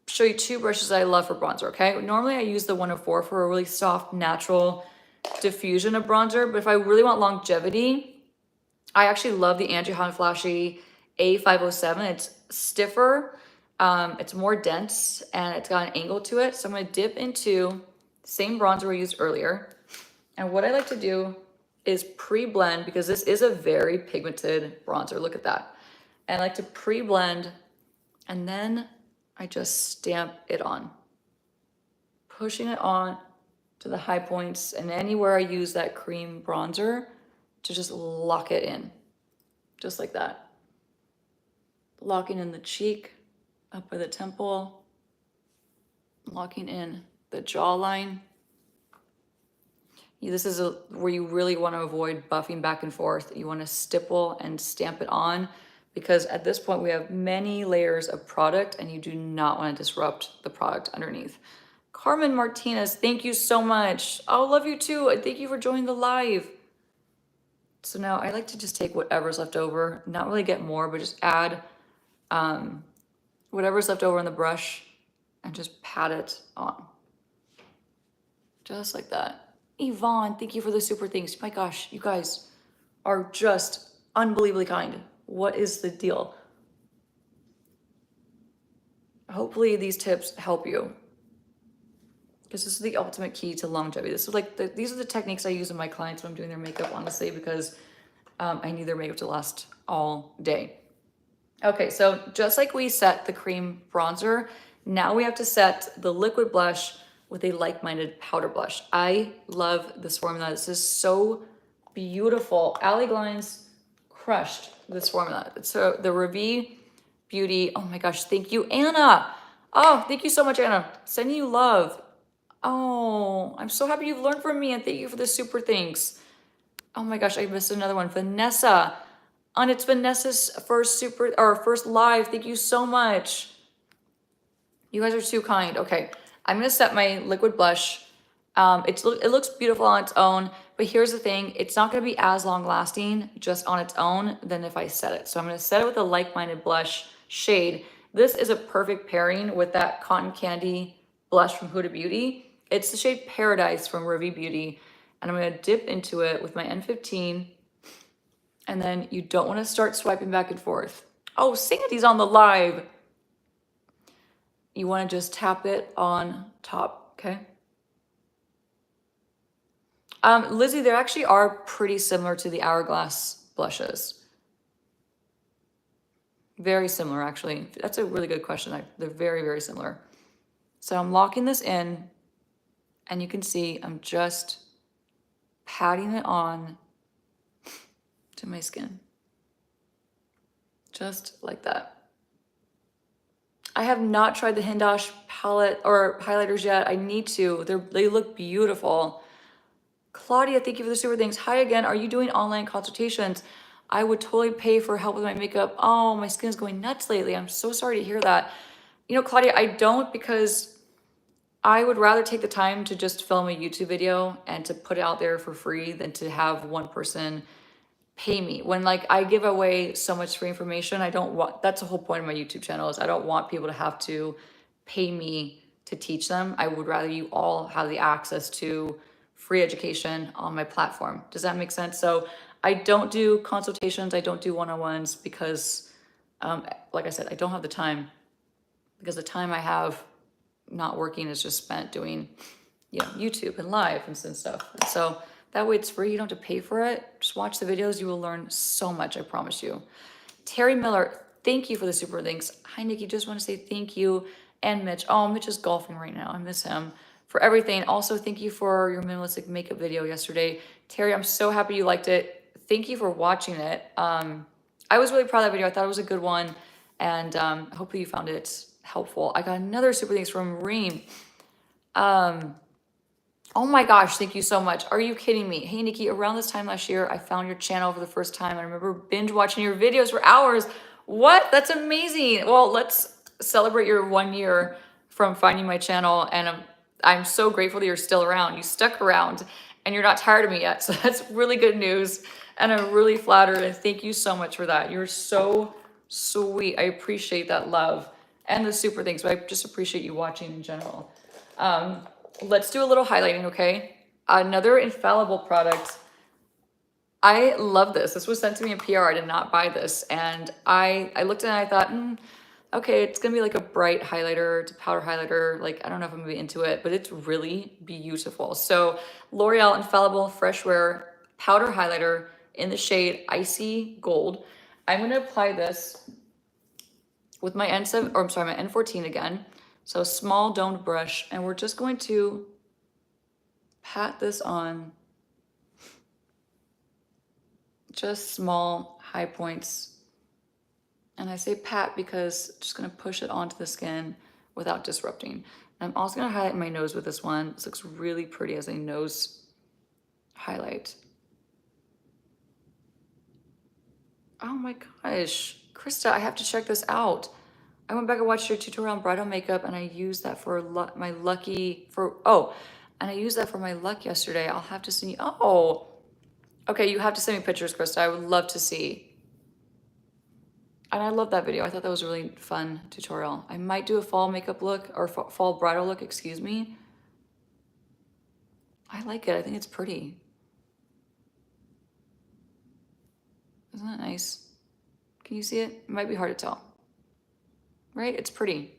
show you two brushes I love for bronzer, okay? Normally I use the 104 for a really soft, natural diffusion of bronzer, but if I really want longevity, I actually love the Angie Hahn Flashy A507. It's stiffer, it's more dense, and it's got an angle to it. So I'm gonna dip into the same bronzer we used earlier. And what I like to do is pre-blend, because this is a very pigmented bronzer, look at that. And I like to pre-blend, and then I just stamp it on, pushing it on to the high points and anywhere I use that cream bronzer to just lock it in, just like that. Locking in the cheek, up by the temple, locking in the jawline. This is where you really want to avoid buffing back and forth. You want to stipple and stamp it on because at this point we have many layers of product and you do not want to disrupt the product underneath. Carmen Martinez, thank you so much. Oh, love you too. Thank you for joining the live. So now I like to just take whatever's left over, not really get more, but just add whatever's left over on the brush and just pat it on. Just like that. Yvonne, thank you for the super things. My gosh, you guys are just unbelievably kind. What is the deal? Hopefully these tips help you, because this is the ultimate key to longevity. This is like these are the techniques I use in my clients when I'm doing their makeup, honestly, because I need their makeup to last all day. Okay, so just like we set the cream bronzer, now we have to set the liquid blush with a like-minded powder blush. I love this formula. This is so beautiful. Ally Glines crushed this formula. So the Ravi Beauty, oh my gosh, thank you, Anna. Oh, thank you so much, Anna. Sending you love. Oh, I'm so happy you've learned from me, and thank you for the super things. Oh my gosh, I missed another one. Vanessa. And it's Vanessa's first live. Thank you so much. You guys are too kind. Okay, I'm gonna set my liquid blush. It looks beautiful on its own, but here's the thing: it's not gonna be as long lasting just on its own than if I set it. So I'm gonna set it with a like-minded blush shade. This is a perfect pairing with that cotton candy blush from Huda Beauty. It's the shade Paradise from Ravi Beauty, and I'm gonna dip into it with my N15. And then you don't want to start swiping back and forth. Oh, Sandy's on the live. You want to just tap it on top, okay? Lizzie, they actually are pretty similar to the Hourglass blushes. Very similar, actually. That's a really good question. They're very, very similar. So I'm locking this in, and you can see I'm just patting it on to my skin. Just like that. I have not tried the Hindosh palette or highlighters yet. I need to. They look beautiful. Claudia, thank you for the super things. Hi again. Are you doing online consultations? I would totally pay for help with my makeup. Oh, my skin is going nuts lately. I'm so sorry to hear that. You know, Claudia, I don't, because I would rather take the time to just film a YouTube video and to put it out there for free than to have one person pay me. When like I give away so much free information, I don't want, that's the whole point of my YouTube channel, is I don't want people to have to pay me to teach them. I would rather you all have the access to free education on my platform. Does that make sense? So I don't do consultations. I don't do one-on-ones because like I said, I don't have the time, because the time I have not working is just spent doing, you know, YouTube and live and stuff. And so that way it's free. You don't have to pay for it. Just watch the videos. You will learn so much. I promise you. Terry Miller, thank you for the super thanks. Hi, Nikki. Just want to say thank you. And Mitch. Oh, Mitch is golfing right now. I miss him. For everything. Also, thank you for your minimalistic makeup video yesterday. Terry, I'm so happy you liked it. Thank you for watching it. I was really proud of that video. I thought it was a good one. And hopefully you found it helpful. I got another super thanks from Reem. Oh my gosh, thank you so much. Are you kidding me? Hey, Nikki, around this time last year, I found your channel for the first time. I remember binge watching your videos for hours. What? That's amazing. Well, let's celebrate your 1 year from finding my channel. And I'm so grateful that you're still around. You stuck around and you're not tired of me yet. So that's really good news. And I'm really flattered. And thank you so much for that. You're so sweet. I appreciate that love and the super things, but I just appreciate you watching in general. Let's do a little highlighting, okay? Another infallible product. I love this. This was sent to me in PR. I did not buy this. And I looked at it and I thought, okay, it's gonna be like a bright highlighter, it's a powder highlighter. Like, I don't know if I'm gonna be into it, but it's really beautiful. So L'Oreal Infallible Fresh Wear Powder Highlighter in the shade Icy Gold. I'm gonna apply this with my N7, or I'm sorry, my N14 again. So small domed brush, and we're just going to pat this on, just small high points. And I say pat because I'm just gonna push it onto the skin without disrupting. And I'm also gonna highlight my nose with this one. This looks really pretty as a nose highlight. Oh my gosh, Krista, I have to check this out. I went back and watched your tutorial on bridal makeup, and I used that for my lucky, and I used that for my luck yesterday. I'll have to send you, okay, you have to send me pictures, Krista. I would love to see. And I love that video. I thought that was a really fun tutorial. I might do a fall makeup look, or fall bridal look, excuse me. I like it. I think it's pretty. Isn't that nice? Can you see it? It might be hard to tell. Right? It's pretty.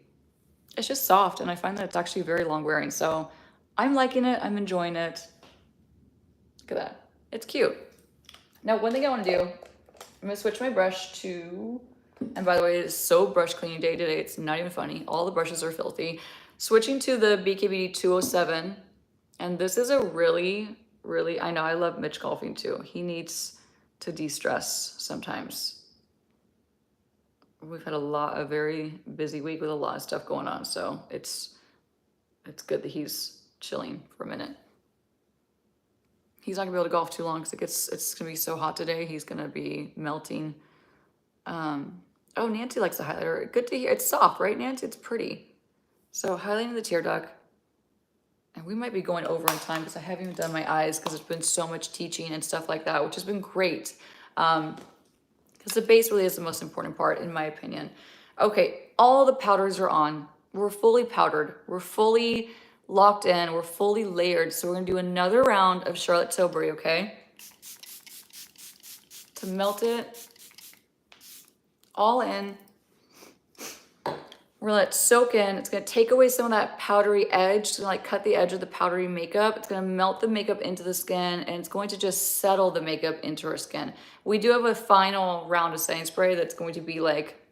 It's just soft, and I find that it's actually very long wearing. So I'm liking it. I'm enjoying it. Look at that. It's cute. Now, one thing I want to do, I'm going to switch my brush to, and by the way, it is so brush cleaning day today. It's not even funny. All the brushes are filthy. Switching to the BKB 207. And this is a really, really, I know I love Mitch golfing too. He needs to de-stress sometimes. We've had a very busy week with a lot of stuff going on. So it's good that he's chilling for a minute. He's not gonna be able to golf too long because it's gonna be so hot today. He's gonna be melting. Oh, Nancy likes the highlighter. Good to hear. It's soft, right, Nancy? It's pretty. So highlighting the tear duct. And we might be going over on time because I haven't even done my eyes because there's been so much teaching and stuff like that, which has been great. Because the base really is the most important part, in my opinion. Okay, all the powders are on. We're fully powdered. We're fully locked in. We're fully layered. So we're going to do another round of Charlotte Tilbury, okay? To melt it all in. We're gonna let it soak in. It's gonna take away some of that powdery edge. It's gonna like cut the edge of the powdery makeup. It's gonna melt the makeup into the skin, and it's going to just settle the makeup into our skin. We do have a final round of setting spray that's going to be like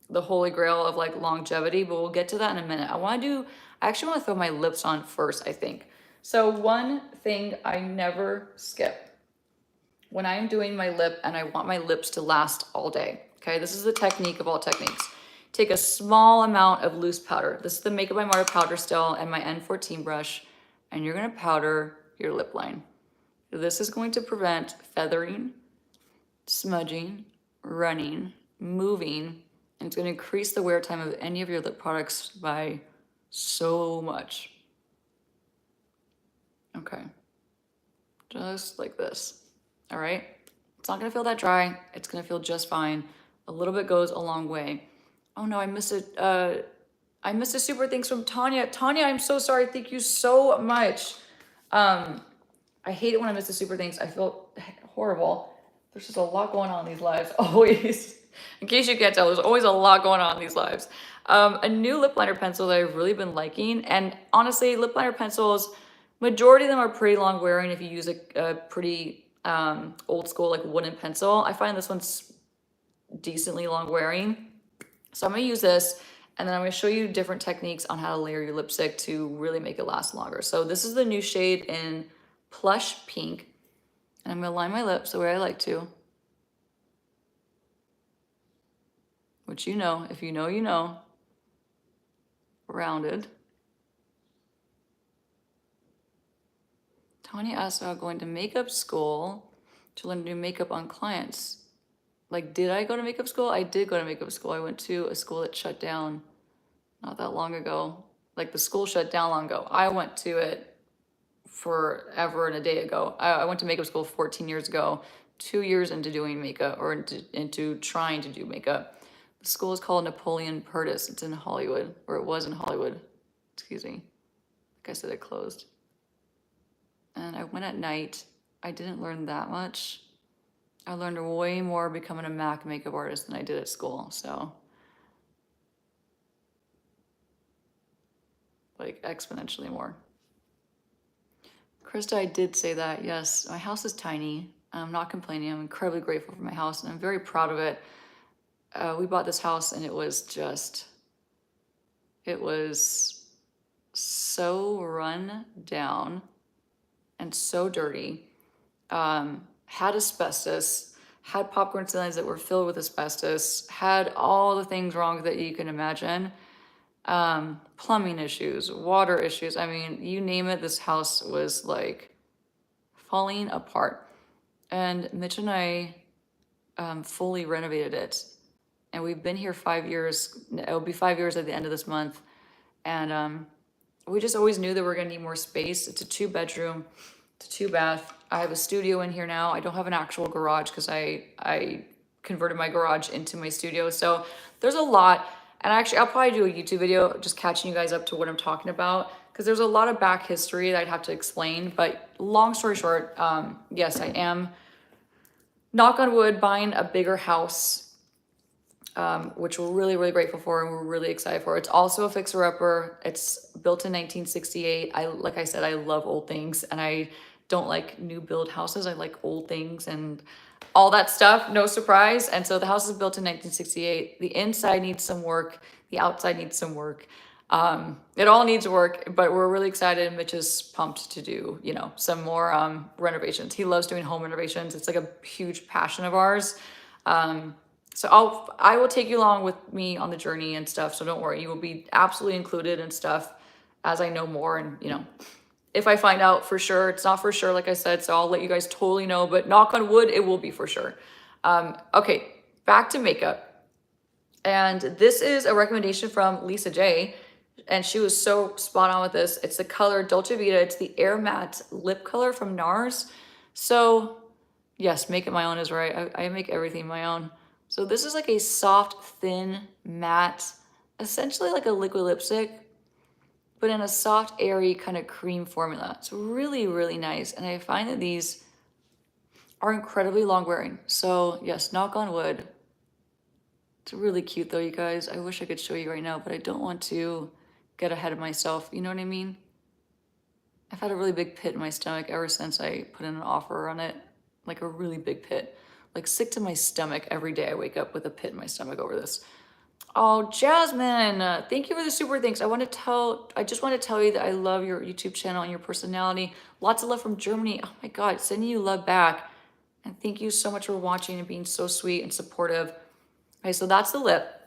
the holy grail of like longevity, but we'll get to that in a minute. I actually wanna throw my lips on first, I think. So one thing I never skip when I am doing my lip and I want my lips to last all day, okay? This is the technique of all techniques. Take a small amount of loose powder. This is the Makeup by Marta powder still and my N14 brush, and you're gonna powder your lip line. This is going to prevent feathering, smudging, running, moving, and it's gonna increase the wear time of any of your lip products by so much. Okay, just like this, all right? It's not gonna feel that dry. It's gonna feel just fine. A little bit goes a long way. Oh no, I missed it. I missed a super thanks from Tanya. Tanya, I'm so sorry. Thank you so much. I hate it when I miss the super thanks. I feel horrible. There's just a lot going on in these lives, always. In case you can't tell, there's always a lot going on in these lives. A new lip liner pencil that I've really been liking. And honestly, lip liner pencils, majority of them are pretty long wearing if you use a pretty old school like wooden pencil. I find this one's decently long wearing. So I'm gonna use this, and then I'm gonna show you different techniques on how to layer your lipstick to really make it last longer. So this is the new shade in Plush Pink, and I'm gonna line my lips the way I like to. Which you know, if you know, you know. Rounded. Tanya asked about going to makeup school to learn to do makeup on clients. Like, did I go to makeup school? I did go to makeup school. I went to a school that shut down not that long ago. Like, the school shut down long ago. I went to it forever and a day ago. I went to makeup school 14 years ago, 2 years into doing makeup, or into trying to do makeup. The school is called Napoleon Purtis. It's in Hollywood, or it was in Hollywood. Excuse me. Like I said, it closed. And I went at night. I didn't learn that much. I learned way more becoming a MAC makeup artist than I did at school, so. Like exponentially more. Krista, I did say that, yes. My house is tiny. I'm not complaining. I'm incredibly grateful for my house and I'm very proud of it. We bought this house and it was so run down and so dirty. Had asbestos, had popcorn cylinders that were filled with asbestos, had all the things wrong that you can imagine. Plumbing issues, water issues. I mean, you name it, this house was like falling apart. And Mitch and I fully renovated it. And we've been here 5 years. It'll be 5 years at the end of this month. And we just always knew that we were gonna need more space. It's a 2-bedroom, it's a 2-bath. I have a studio in here now. I don't have an actual garage because I converted my garage into my studio. So there's a lot. And actually, I'll probably do a YouTube video just catching you guys up to what I'm talking about, because there's a lot of back history that I'd have to explain. But long story short, yes, I am, knock on wood, buying a bigger house, which we're really, really grateful for and we're really excited for. It's also a fixer-upper. It's built in 1968. Like I said, I love old things and I don't like new build houses. I like old things and all that stuff, no surprise. And so the house is built in 1968. The inside needs some work. The outside needs some work. It all needs work, but we're really excited. Mitch is pumped to do, you know, some more renovations. He loves doing home renovations. It's like a huge passion of ours. So I will take you along with me on the journey and stuff. So don't worry, you will be absolutely included and stuff as I know more. And, you know, if I find out for sure, it's not for sure, like I said, so I'll let you guys totally know, but knock on wood, it will be for sure. Okay, back to makeup. And this is a recommendation from Lisa J. And she was so spot on with this. It's the color Dolce Vita. It's the Air Matte lip color from NARS. So yes, make it my own is right. I make everything my own. So this is like a soft, thin, matte, essentially like a liquid lipstick, but in a soft, airy kind of cream formula. It's really, really nice. And I find that these are incredibly long wearing. So yes, knock on wood. It's really cute though, you guys. I wish I could show you right now, but I don't want to get ahead of myself. You know what I mean? I've had a really big pit in my stomach ever since I put in an offer on it. Like a really big pit. Like sick to my stomach every day. I wake up with a pit in my stomach over this. Oh, Jasmine, thank you for the super thanks. I just want to tell you that I love your YouTube channel and your personality. Lots of love from Germany. Oh my God, sending you love back. And thank you so much for watching and being so sweet and supportive. Okay, so that's the lip.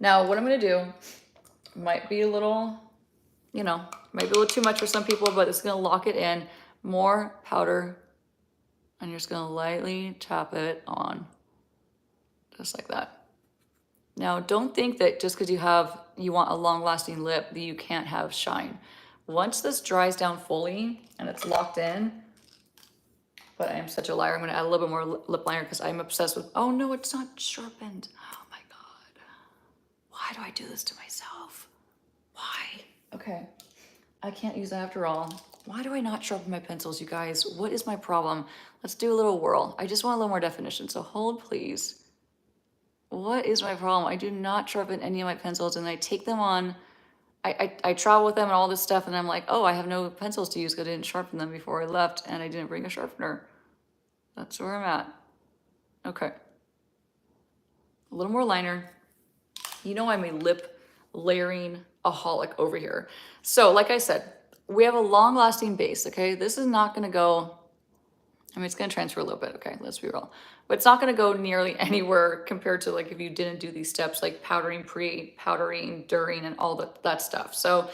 Now, what I'm gonna do might be a little, you know, might be a little too much for some people, but it's gonna lock it in. More powder, and you're just gonna lightly tap it on, just like that. Now, don't think that just because you want a long-lasting lip that you can't have shine. Once this dries down fully and it's locked in, but I am such a liar, I'm gonna add a little bit more lip liner because I'm obsessed with, oh no, it's not sharpened. Oh my God. Why do I do this to myself? Why? Okay, I can't use that after all. Why do I not sharpen my pencils, you guys? What is my problem? Let's do a little whirl. I just want a little more definition, so hold please. What is my problem? I do not sharpen any of my pencils and I take them on. I travel with them and all this stuff and I'm like, oh, I have no pencils to use because I didn't sharpen them before I left and I didn't bring a sharpener. That's where I'm at. Okay. A little more liner. You know I'm a lip layering aholic over here. So like I said, we have a long lasting base, okay? This is not gonna go, I mean, it's gonna transfer a little bit, okay? Let's be real. But it's not gonna go nearly anywhere compared to like if you didn't do these steps like powdering pre, powdering during, and all that stuff. So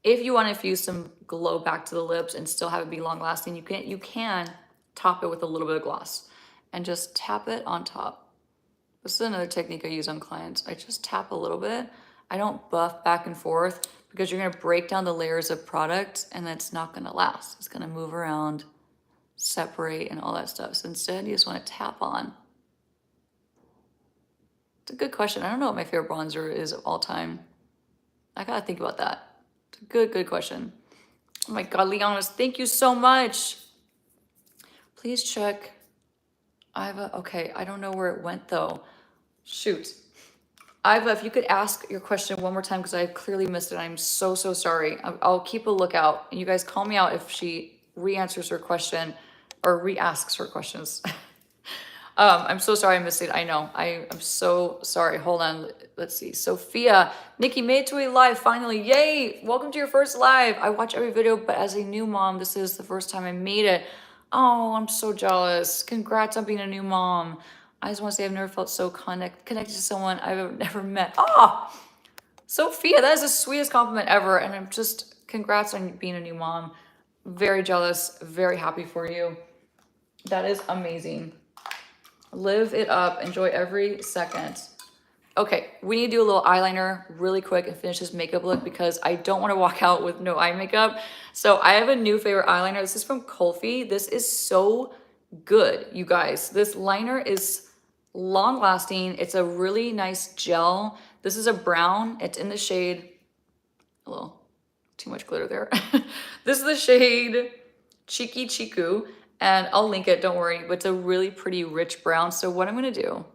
if you wanna infuse some glow back to the lips and still have it be long lasting, you can top it with a little bit of gloss and just tap it on top. This is another technique I use on clients. I just tap a little bit. I don't buff back and forth because you're gonna break down the layers of product and that's not gonna last. It's gonna move around, separate, and all that stuff. So instead, you just wanna tap on. It's a good question. I don't know what my favorite bronzer is of all time. I gotta think about that. It's a good question. Oh my God, Leonis, thank you so much. Please check. Okay, I don't know where it went though. Shoot. If you could ask your question one more time because I clearly missed it. I'm so sorry. I'll keep a lookout. You guys call me out if she re-answers her question or re-asks her questions. I'm so sorry I missed it. I know. I'm so sorry. Hold on. Let's see. Sophia, Nikki made it to a live finally. Yay! Welcome to your first live. I watch every video, but as a new mom, this is the first time I made it. Oh, I'm so jealous. Congrats on being a new mom. I just want to say I've never felt so connected to someone I've never met. Oh, Sophia, that is the sweetest compliment ever. And I'm just, congrats on being a new mom. Very jealous, very happy for you. That is amazing. Live it up, enjoy every second. Okay, we need to do a little eyeliner really quick and finish this makeup look because I don't want to walk out with no eye makeup. So I have a new favorite eyeliner. This is from Colfi. This is so good, you guys. This liner is long lasting. It's a really nice gel. This is a brown. It's in the shade, a little too much glitter there. This is the shade Cheeky Chiku, and I'll link it, don't worry, but it's a really pretty rich brown. So what I'm gonna do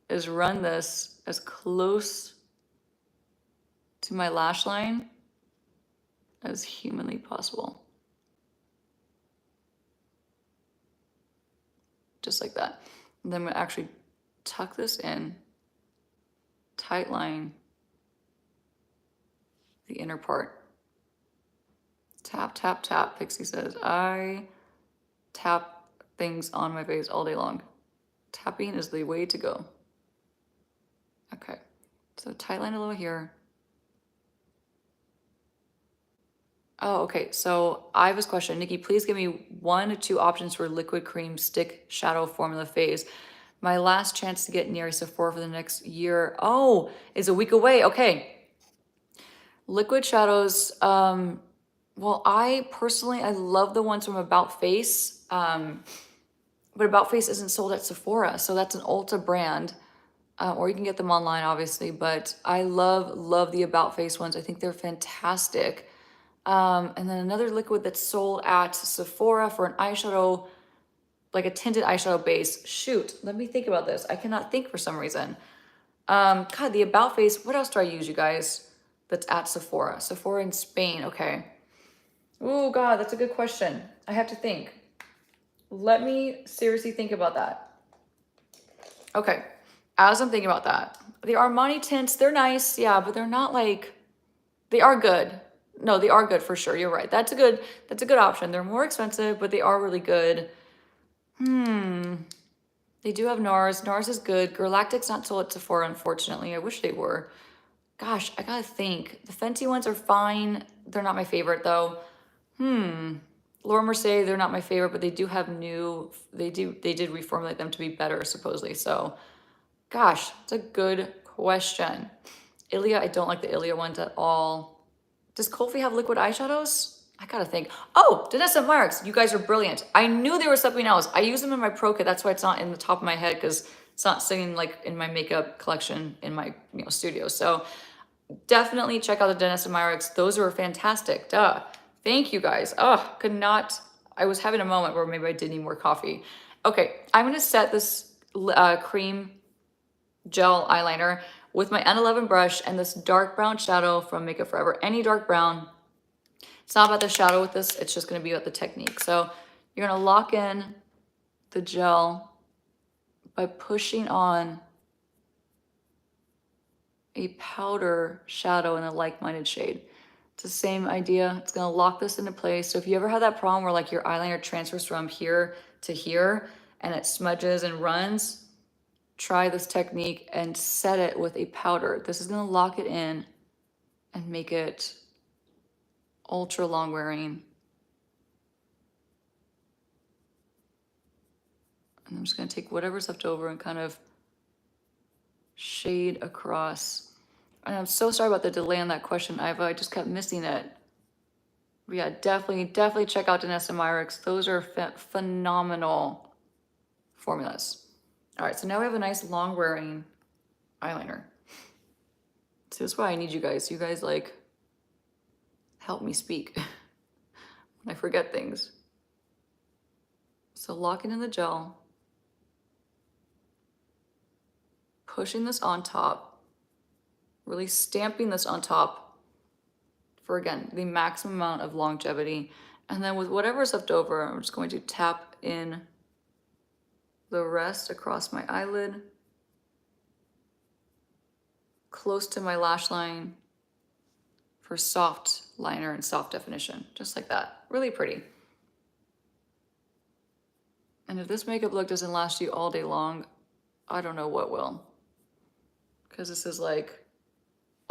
is run this as close to my lash line as humanly possible. Just like that. And then I'm gonna actually tuck this in, tight line the inner part. Tap, tap, tap. Pixie says, I tap things on my face all day long. Tapping is the way to go. Okay, so tight line a little here. Oh, okay, so I have this question. Nikki, please give me 1 to 2 options for liquid cream stick shadow formula phase. My last chance to get near Sephora for the next year. Oh, is a week away. Okay. Liquid shadows. Well, I personally love the ones from About Face. But About Face isn't sold at Sephora, so that's an Ulta brand. Or you can get them online, obviously. But I love the About Face ones. I think they're fantastic. And then another liquid that's sold at Sephora for an eyeshadow, like a tinted eyeshadow base. Shoot, let me think about this. I cannot think for some reason. God, the About Face, what else do I use, you guys? That's at Sephora. Sephora in Spain, okay. Oh God, that's a good question. I have to think. Let me seriously think about that. Okay, as I'm thinking about that, the Armani tints, they're nice, yeah, but they're not like, they are good. No, they are good for sure. You're right. That's a good option. They're more expensive, but they are really good. They do have NARS. NARS is good. Galactic's not sold at Sephora, unfortunately. I wish they were. Gosh, I gotta think. The Fenty ones are fine. They're not my favorite though. Laura Mercier, they're not my favorite, but they do have new, they did reformulate them to be better, supposedly. So, gosh, it's a good question. Ilia, I don't like the Ilia ones at all. Does Kofi have liquid eyeshadows? I gotta think. Oh, Danessa Marks, you guys are brilliant. I knew there was something else. I use them in my pro kit. That's why it's not in the top of my head, because it's not sitting like in my makeup collection in my studio. So definitely check out the Danessa Marks. Those are fantastic. Duh. Thank you guys. Oh, could not. I was having a moment where maybe I did need more coffee. Okay, I'm gonna set this cream gel eyeliner with my N11 brush and this dark brown shadow from Makeup Forever. Any dark brown. It's not about the shadow with this, it's just gonna be about the technique. So you're gonna lock in the gel by pushing on a powder shadow in a like-minded shade. It's the same idea. It's gonna lock this into place. So if you ever have that problem where like your eyeliner transfers from here to here and it smudges and runs, try this technique and set it with a powder. This is gonna lock it in and make it ultra long wearing. And I'm just gonna take whatever's left over and kind of shade across. And I'm so sorry about the delay on that question, Iva. I just kept missing it. But yeah, definitely check out Danessa Myricks. Those are phenomenal formulas. All right, so now we have a nice long wearing eyeliner. So this is why I need you guys. You guys like help me speak when I forget things. So locking in the gel, pushing this on top, really stamping this on top for, again, the maximum amount of longevity. And then with whatever's left over, I'm just going to tap in the rest across my eyelid, close to my lash line for soft liner and soft definition, just like that. Really pretty. And if this makeup look doesn't last you all day long, I don't know what will. Because this is like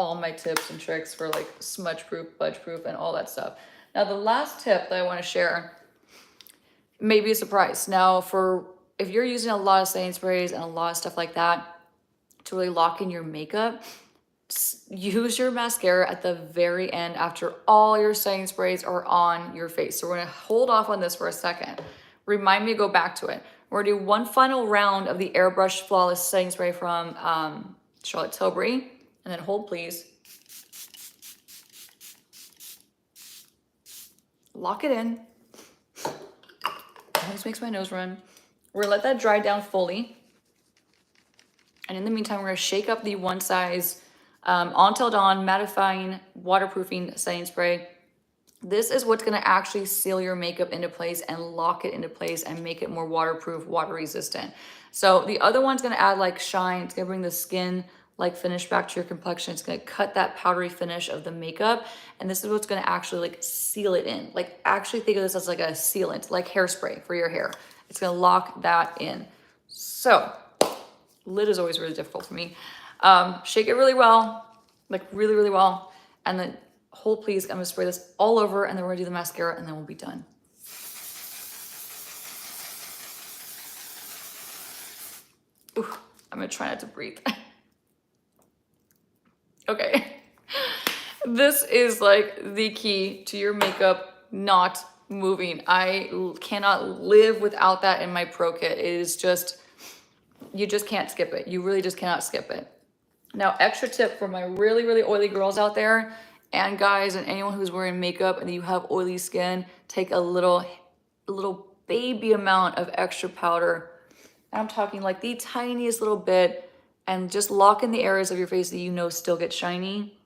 all my tips and tricks for like smudge proof, budge proof, and all that stuff. Now the last tip that I want to share may be a surprise. Now if you're using a lot of setting sprays and a lot of stuff like that to really lock in your makeup, use your mascara at the very end after all your setting sprays are on your face. So we're gonna hold off on this for a second. Remind me to go back to it. We're gonna do one final round of the Airbrush Flawless Setting Spray from Charlotte Tilbury. And then hold, please. Lock it in. Always makes my nose run. We're gonna let that dry down fully. And in the meantime, we're gonna shake up the One Size On Till Dawn Mattifying Waterproofing Setting Spray. This is what's gonna actually seal your makeup into place and lock it into place and make it more waterproof, water resistant. So the other one's gonna add like shine. It's gonna bring the skin like finish back to your complexion. It's gonna cut that powdery finish of the makeup. And this is what's gonna actually like seal it in. Like actually think of this as like a sealant, like hairspray for your hair. It's gonna lock that in. So, lid is always really difficult for me. Shake it really well, like really, really well. And then hold, please. I'm gonna spray this all over and then we're gonna do the mascara and then we'll be done. Ooh, I'm gonna try not to breathe. Okay. This is like the key to your makeup not moving. I cannot live without that in my pro kit. It is just, you just can't skip it. You really just cannot skip it. Now, extra tip for my really, really oily girls out there and guys and anyone who's wearing makeup and you have oily skin, take a little baby amount of extra powder. I'm talking like the tiniest little bit and just lock in the areas of your face that you know still get shiny.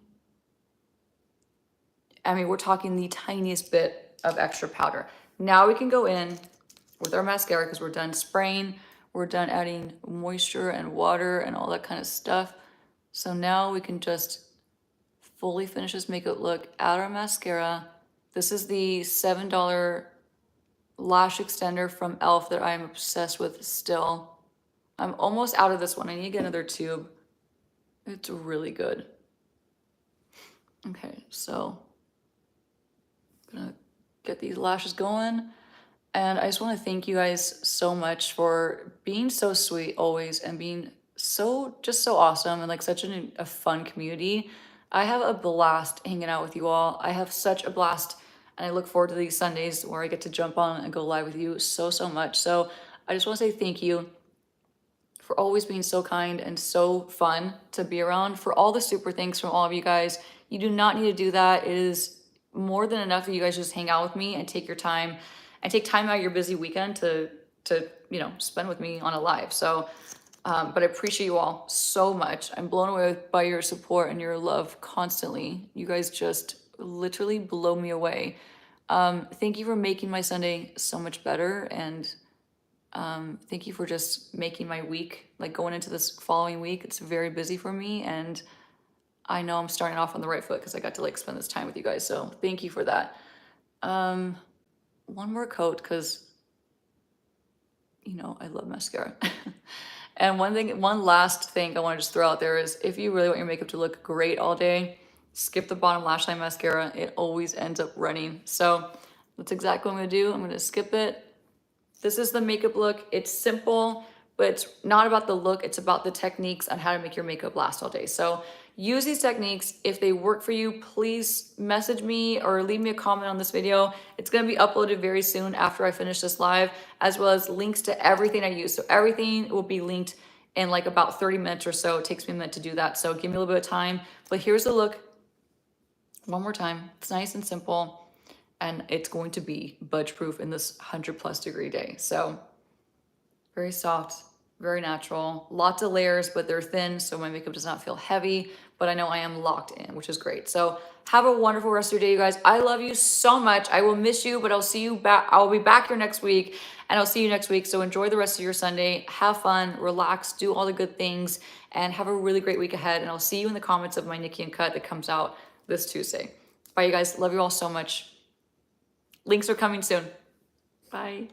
I mean, we're talking the tiniest bit of extra powder. Now we can go in with our mascara because we're done spraying. We're done adding moisture and water and all that kind of stuff. So now we can just fully finish this makeup look, add our mascara. This is the $7 lash extender from e.l.f. that I'm obsessed with still. I'm almost out of this one. I need to get another tube. It's really good. Okay, so I'm gonna get these lashes going. And I just want to thank you guys so much for being so sweet always and being so awesome and like such a fun community. I have a blast hanging out with you all. I have such a blast and I look forward to these Sundays where I get to jump on and go live with you so much. So I just want to say thank you for always being so kind and so fun to be around. For all the super thanks from all of you guys. You do not need to do that. It is more than enough that you guys just hang out with me and take your time and take time out of your busy weekend to you know, spend with me on a live. So, but I appreciate you all so much. I'm blown away by your support and your love constantly. You guys just literally blow me away. Thank you for making my Sunday so much better. And thank you for just making my week, like going into this following week. It's very busy for me. And I know I'm starting off on the right foot because I got to like spend this time with you guys. So thank you for that. One more coat because, you know, I love mascara. And one last thing I want to just throw out there is if you really want your makeup to look great all day, skip the bottom lash line mascara. It always ends up running. So that's exactly what I'm going to do. I'm going to skip it. This is the makeup look. It's simple, but it's not about the look. It's about the techniques on how to make your makeup last all day. So use these techniques. If they work for you, please message me or leave me a comment on this video. It's going to be uploaded very soon after I finish this live, as well as links to everything I use. So everything will be linked in like about 30 minutes or so. It takes me a minute to do that. So give me a little bit of time. But here's the look one more time. It's nice and simple. And it's going to be budge proof in this 100+ degree day. So very soft, very natural, lots of layers, but they're thin. So my makeup does not feel heavy, but I know I am locked in, which is great. So have a wonderful rest of your day, you guys. I love you so much. I will miss you, but I'll see you back. I'll be back here next week and I'll see you next week. So enjoy the rest of your Sunday, have fun, relax, do all the good things and have a really great week ahead. And I'll see you in the comments of my Nikki and Cut that comes out this Tuesday. Bye, you guys. Love you all so much. Links are coming soon. Bye.